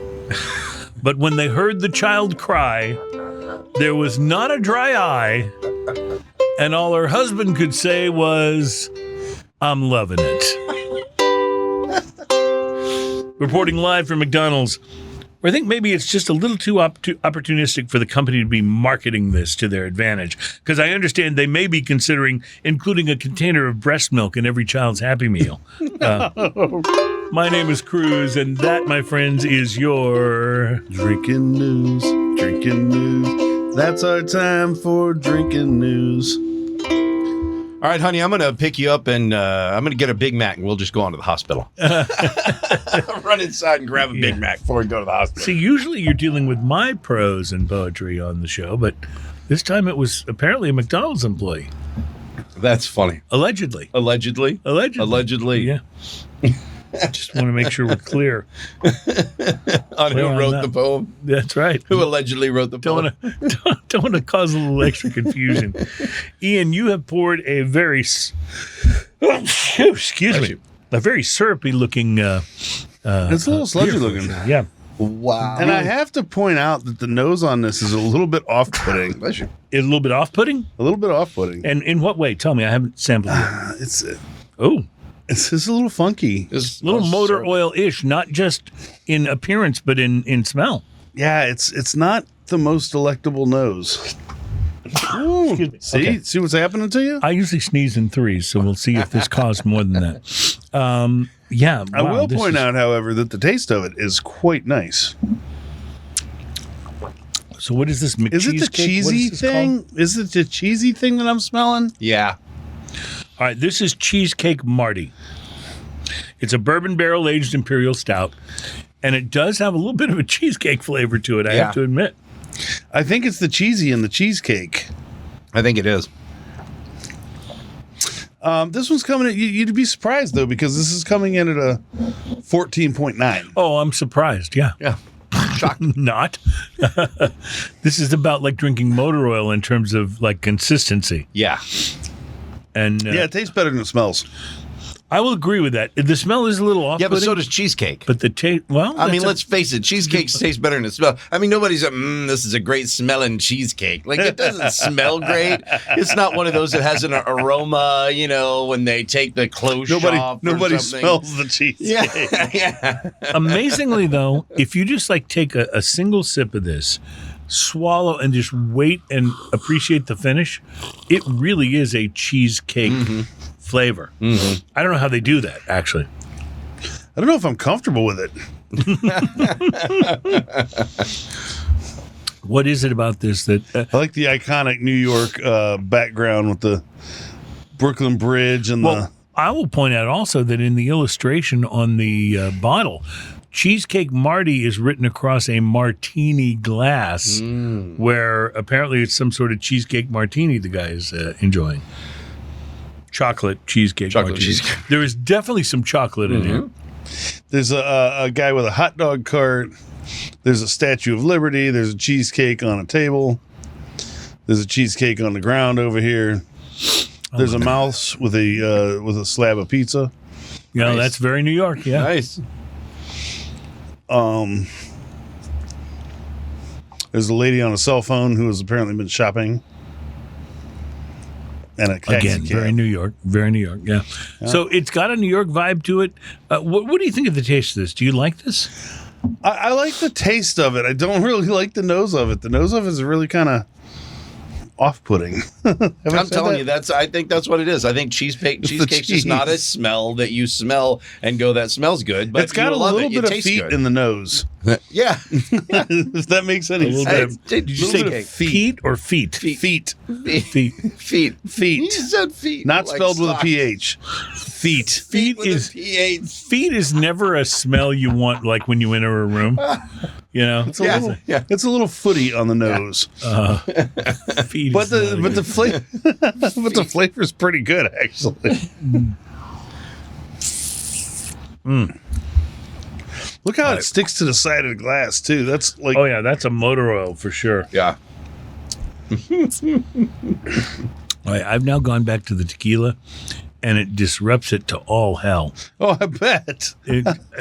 But when they heard the child cry, there was not a dry eye, and all her husband could say was, I'm loving it. Reporting live from McDonald's. Or I think maybe it's just a little too opportunistic for the company to be marketing this to their advantage. Because I understand they may be considering including a container of breast milk in every child's Happy Meal. My name is Cruz, and that, my friends, is your... Drinking news, drinking news. That's our time for drinking news. All right, honey, I'm going to pick you up and I'm going to get a Big Mac and we'll just go on to the hospital. Run inside and grab a Big Mac before we go to the hospital. See, usually you're dealing with my prose and poetry on the show, but this time it was apparently a McDonald's employee. That's funny. Allegedly. Allegedly? Yeah. Just want to make sure we're clear. On who wrote the poem? That's right. Who allegedly wrote the poem? Don't want to cause a little extra confusion. Ian, you have poured a very, excuse me, a very syrupy looking. It's a little sludgy looking. Yeah. Wow. And I have to point out that the nose on this is a little bit off-putting. Is it a little bit off-putting? A little bit off-putting. And in what way? Tell me. I haven't sampled it. It's just a little funky. It's a little motor oil-ish, not just in appearance, but in smell. Yeah, it's not the most delectable nose. Ooh, see what's happening to you? I usually sneeze in threes, so we'll see if this caused more than that. Yeah, I will point out, however, that the taste of it is quite nice. So what is this? Is it the cheesy thing? Is it the cheesy thing that I'm smelling? Yeah. All right, this is Cheesecake Marty. It's a bourbon barrel-aged Imperial Stout, and it does have a little bit of a cheesecake flavor to it, I have to admit. I think it's the cheesy in the cheesecake. I think it is. This one's coming at you'd be surprised, though, because this is coming in at a 14.9. Oh, I'm surprised, yeah. Yeah. Shocked. Not. This is about like drinking motor oil in terms of like consistency. Yeah. And yeah, it tastes better than it smells. I will agree with that. The smell is a little off. Yeah, but so does cheesecake. But the taste, well, I mean, let's face it, cheesecake tastes better than it smells. I mean, nobody's like, this is a great smelling cheesecake. Like, it doesn't smell great. It's not one of those that has an aroma, you know, when they take the closure off. Nobody smells the cheesecake. Yeah. Amazingly, though, if you just like take a single sip of this, swallow and just wait and appreciate the finish, it really is a cheesecake flavor. I don't know how they do that, actually. I don't know if I'm comfortable with it. What is it about this that... I like the iconic New York background with the Brooklyn Bridge and I will point out also that in the illustration on the bottle, Cheesecake Marty is written across a martini glass where apparently it's some sort of cheesecake martini the guy is enjoying. Chocolate cheesecake martini. Cheesecake. There is definitely some chocolate in here. There's a guy with a hot dog cart. There's a Statue of Liberty. There's a cheesecake on a table. There's a cheesecake on the ground over here. There's a mouse with a slab of pizza. You know, that's very New York, yeah. Nice. There's a lady on a cell phone who has apparently been shopping. And a taxi Again, cab. very New York, yeah. So it's got a New York vibe to it. What do you think of the taste of this? Do you like this? I like the taste of it. I don't really like the nose of it. The nose of it is really kind of off-putting. I'm telling you, I think that's what it is. I think cheesecake's just not a smell that you smell and go, that smells good. But it's got a little bit of feet in the nose. Yeah. If that makes any little sense. bit. Did you Did you say say feet or feet? Feet. Feet. Feet. Feet. You said feet. Not like spelled with a socks. PH. Feet. Feet With is a PH. feet is never a smell you want, like when you enter a room. You know, It's a little footy on the nose. feet. But is not the good. flavor but the flavor's pretty good actually. Look how it sticks to the side of the glass too. That's like Oh yeah, that's a motor oil for sure. Yeah. All right, I've now gone back to the tequila, and it disrupts it to all hell. oh, I bet. I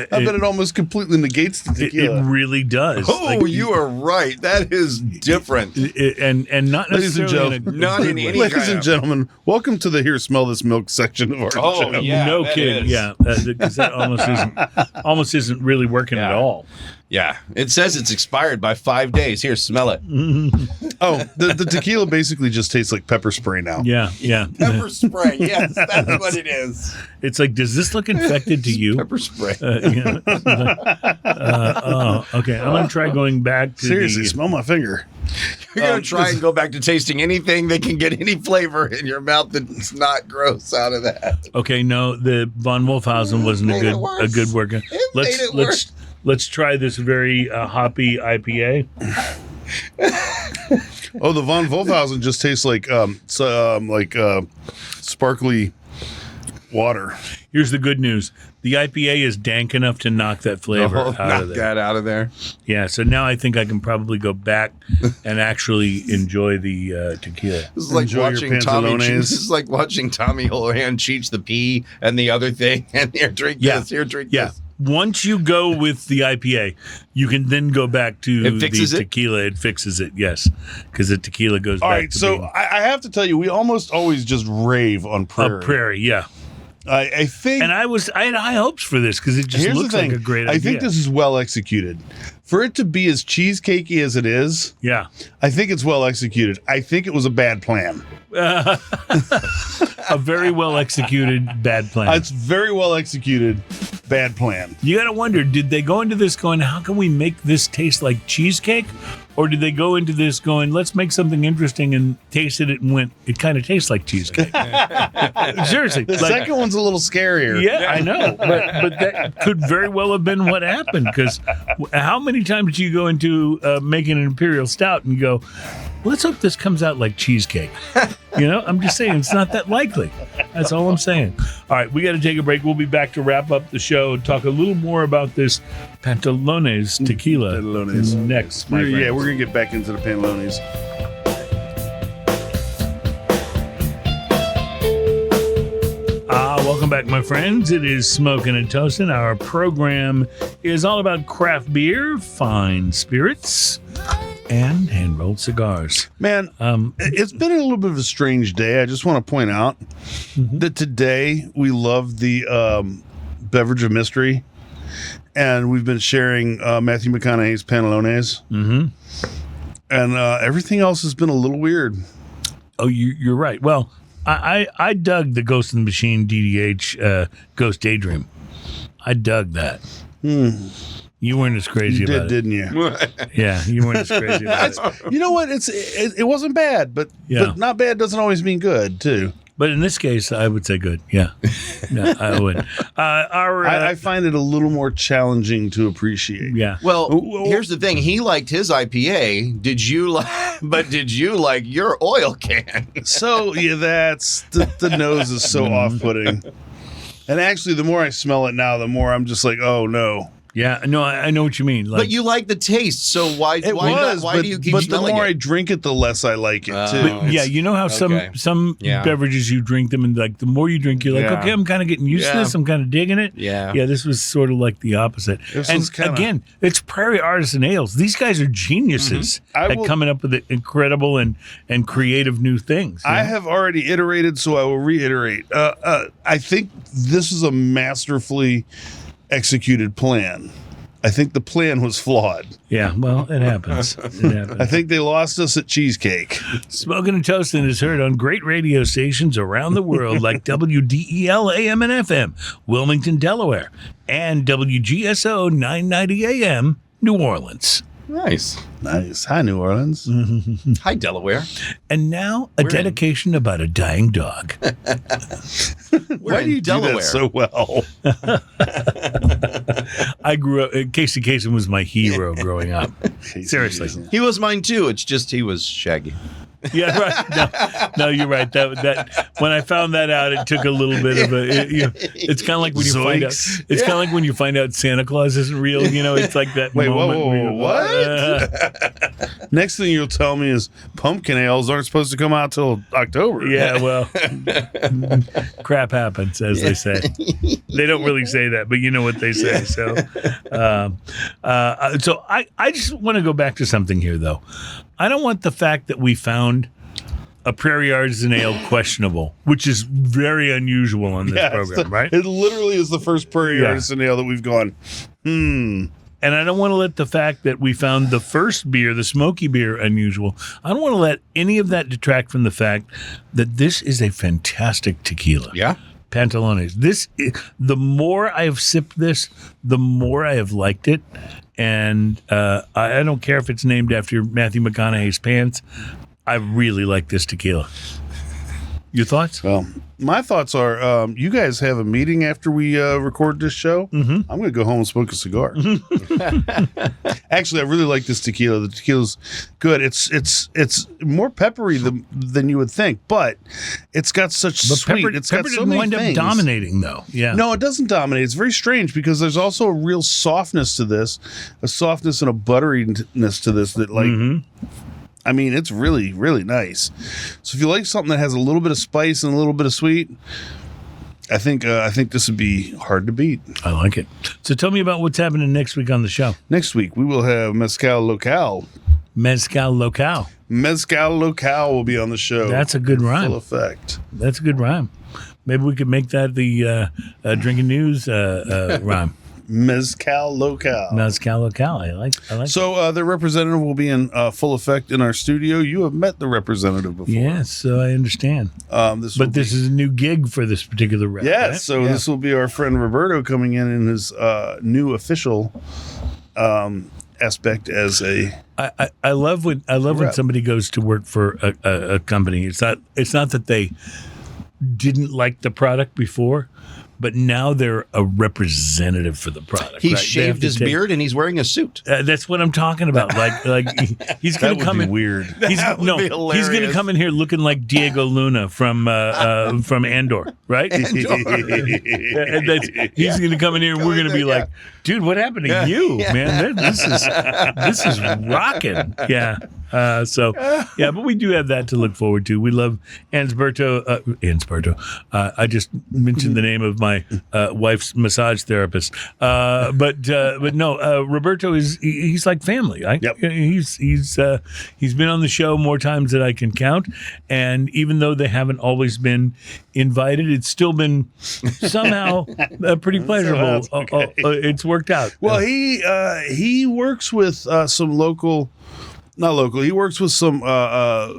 bet it almost completely negates the It tequila. really does. Oh, Like, you are right. That is different. and not Ladies and necessarily in a gentlemen, not good in way. any Ladies kind and of- gentlemen, welcome to the Here Smell This Milk section of our Oh, show. yeah. no that kidding. is. Yeah, because that almost isn't really working at Yeah. all. Yeah. It says it's expired by 5 days. Here, smell it. Oh, the tequila basically just tastes like pepper spray now. Yeah. Pepper spray. Yes, that's what it is. It's like, does this look infected to you? Pepper spray. Yeah. Okay. I'm gonna try going back to Seriously, the. smell my finger. You're going to try and go back to tasting anything that can get any flavor in your mouth that's not gross out of that. Okay, no, the von Wolfhausen wasn't Made it worse. a good worker. It made it worse. Let's try this very hoppy IPA. Oh, the Von Wolfhausen just tastes like sparkly water. Here's the good news: the IPA is dank enough to knock that flavor out knock of there. that out of there. Yeah, so now I think I can probably go back and actually enjoy the tequila. This is like Enjoy your watching Tommy. Pantalones. This is like watching Tommy Holohan cheats the pee and the other thing. And here, drink Yeah. this. Here, drink Yeah. this. Once you go with the IPA, you can then go back to It fixes the it? tequila. It fixes it, yes, because the tequila goes All back right, to so being I have to tell you, we almost always just rave on Prairie. a Prairie. Yeah, I think. and I had high hopes for this because it just here's looks the thing. like a great idea. I think this is well executed. For it to be as cheesecakey as it is, Yeah. I think it's well executed. I think it was a bad plan. A very well executed bad plan. It's very well executed, bad plan. You got to wonder, did they go into this going, how can we make this taste like cheesecake? Or did they go into this going, let's make something interesting, and tasted it and went, it kind of tastes like cheesecake? Seriously. The like, second one's a little scarier. yeah, I know. But that could very well have been what happened, because how many times do you go into making an Imperial Stout and you go, let's hope this comes out like cheesecake? You know, I'm just saying it's not that likely. That's all I'm saying. All right, we got to take a break. We'll be back to wrap up the show and talk a little more about this Pantalones tequila Pantalones. next. My Yeah, friends. we're going to get back into the Pantalones. Welcome back, my friends. It is Smoking and Toasting. Our program is all about craft beer, fine spirits, and hand-rolled cigars. Man, it's been a little bit of a strange day. I just want to point out that today we love the beverage of mystery, and we've been sharing Matthew McConaughey's Pantalones, and everything else has been a little weird. Oh, you're right. Well, I dug the Ghost in the Machine DDH Ghost Daydream. I dug that. You weren't as crazy You about did, it. didn't you? Yeah, you weren't as crazy about it. You know what? It wasn't bad, but not bad doesn't always mean good too. But in this case, I would say good. Yeah, I would. I find it a little more challenging to appreciate. Yeah. Well, here's the thing. He liked his IPA. Did you like your oil can? So yeah, that's the nose is so off-putting. And actually, the more I smell it now, the more I'm just like, oh no. Yeah, no, I know what you mean. Like, But you like the taste, so why It why was, not? Why but, do you keep but the smelling more it? I drink it, the less I like it too. Oh. yeah, you know how okay. some Yeah. beverages you drink them, and like the more you drink, you're like, Yeah. okay, I'm kind of getting used to Yeah. this. I'm kind of digging it. Yeah. Yeah, this was sort of like the opposite. This And was kinda- again, it's Prairie Artisan Ales. These guys are geniuses I at will- coming up with incredible and creative new things. you I know? have already iterated, so I will reiterate. I think this is a masterfully executed plan. I think the plan was flawed. Yeah, well, it happens. It happens. I think they lost us at Cheesecake. Smoking and Toasting is heard on great radio stations around the world like WDEL AM and FM, Wilmington, Delaware, and WGSO 990 AM, New Orleans. Nice. Nice. Hi, New Orleans. Hi, Delaware. And now a dedication about a dying dog. We're in do you Delaware. do that so well? I grew up. Casey Kasem was my hero growing up. Seriously. He was mine too. It's just he was shaggy. Yeah, right. No, you're right. That when I found that out, it took a little bit of it's kind of like when you find out. Zoinks. It's kind of like when you find out Santa Claus isn't real. It's like that. Wait, moment whoa, where you're what? Next thing you'll tell me is pumpkin ales aren't supposed to come out till October. Yeah, well, crap happens, as they say. They don't really say that, but you know what they say. So I just want to go back to something here, though. I don't want the fact that we found a Prairie Artisan Ale questionable, which is very unusual on this program, right? It literally is the first Prairie Artisan Ale that we've gone, And I don't want to let the fact that we found the first beer, the smoky beer, unusual. I don't want to let any of that detract from the fact that this is a fantastic tequila. Yeah. Pantalones. The more I have sipped this, the more I have liked it. And I don't care if it's named after Matthew McConaughey's pants. I really like this tequila. Your thoughts? well, my thoughts are you guys have a meeting after we record this show. I'm going to go home and smoke a cigar. Actually, I really like this tequila. The tequila's good. It's more peppery than you would think, but it's got such sweet. It's got so didn't many wind things. up dominating, though. Yeah. No, it doesn't dominate. It's very strange because there's also a real softness to this, a softness and a butteriness to this that, like, I mean, it's really, really nice. So if you like something that has a little bit of spice and a little bit of sweet, I think this would be hard to beat. I like it. So tell me about what's happening next week on the show. Next week, we will have Mezcal Local. Mezcal Local. Mezcal Local will be on the show. That's a good rhyme. Full effect. That's a good rhyme. Maybe we could make that the drinking news rhyme. Mezcal Local. Mezcal Local. I like. So the representative will be in full effect in our studio. You have met the representative before. Yes, so I understand. This is a new gig for this particular rep. Yes, right? so this will be our friend Roberto coming in his new official aspect as a. I love when somebody goes to work for a company. It's not that they didn't like the product before, but now they're a representative for the product. He right? shaved his beard and he's wearing a suit. That's what I'm talking about. Like he's going to come in weird. He's going to come in here looking like Diego Luna from Andor, right? He's going to come in here and we're going to be like, dude, what happened to you, man? This is rocking. Yeah. But we do have that to look forward to. We love Ansberto. I just mentioned the name of my wife's massage therapist. But no, Roberto he's like family. Right? Yep. He's been on the show more times than I can count, and even though they haven't always been invited, it's still been somehow pretty pleasurable. It's worked out. Well, he works with some local. Not local. He works with some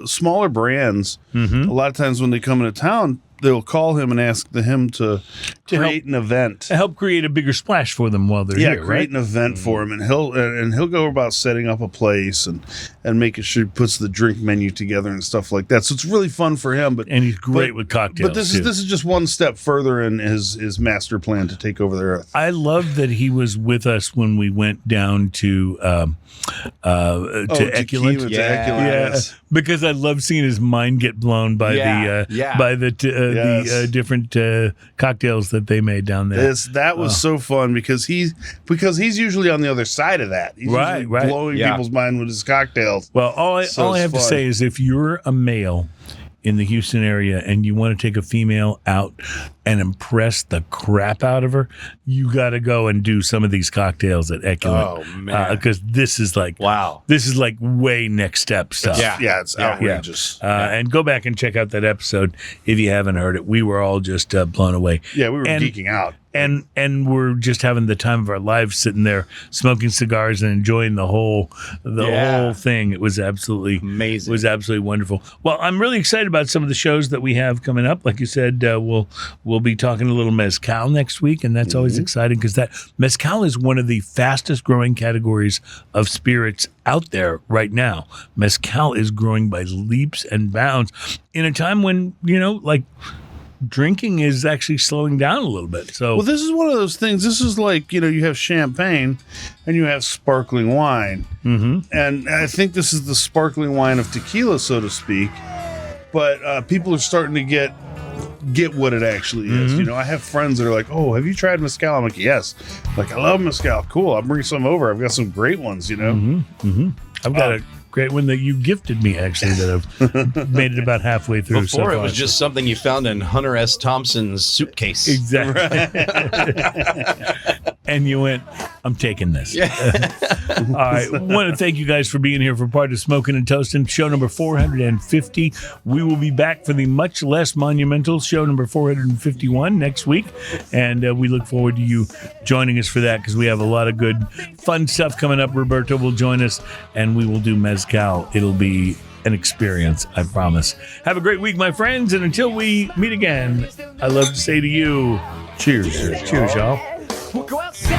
smaller brands. A lot of times when they come into town, they'll call him and ask him to create an event. To help create a bigger splash for them while they're here, create an event for him, and he'll go about setting up a place and making sure he puts the drink menu together and stuff like that. So it's really fun for him. And he's great with cocktails. But this is just one step further in his master plan to take over the earth. I love that he was with us when we went down to Eculent. Yeah, because I love seeing his mind get blown by the different cocktails that they made down there. That was so fun because he's usually on the other side of that. He's usually blowing people's mind with his cocktails. Well, all I have to say is if you're a male in the Houston area and you want to take a female out and impress the crap out of her, you got to go and do some of these cocktails at Eculent. Oh, man. Because this is like, wow. This is like way next step stuff. Yeah, it's outrageous. And go back and check out that episode if you haven't heard it. We were all just blown away. Yeah, we were geeking out. And we're just having the time of our lives sitting there smoking cigars and enjoying the whole thing. It was absolutely amazing. It was absolutely wonderful. Well, I'm really excited about some of the shows that we have coming up. Like you said, we'll we'll be talking a little mezcal next week, and that's always exciting because that mezcal is one of the fastest growing categories of spirits out there right now. Mezcal is growing by leaps and bounds in a time when, drinking is actually slowing down a little bit. So, well, this is one of those things. This is like, you have champagne and you have sparkling wine. Mm-hmm. And I think this is the sparkling wine of tequila, so to speak. But people are starting to get what it actually is. I have friends that are like, oh, have you tried mezcal? I'm like, yes. Like, I love mezcal. Cool. I'll bring some over. I've got some great ones, I've got a great one that you gifted me, actually, that I've made it about halfway through. Before it was just something you found in Hunter S. Thompson's suitcase. Exactly. And you went, I'm taking this. All right. I want to thank you guys for being here for part of Smoking and Toasting, show number 450. We will be back for the much less monumental show number 451 next week. And we look forward to you joining us for that because we have a lot of good, fun stuff coming up. Roberto will join us and we will do mezcal. It'll be an experience, I promise. Have a great week, my friends. And until we meet again, I love to say to you, cheers. Cheers, y'all. We'll go outside.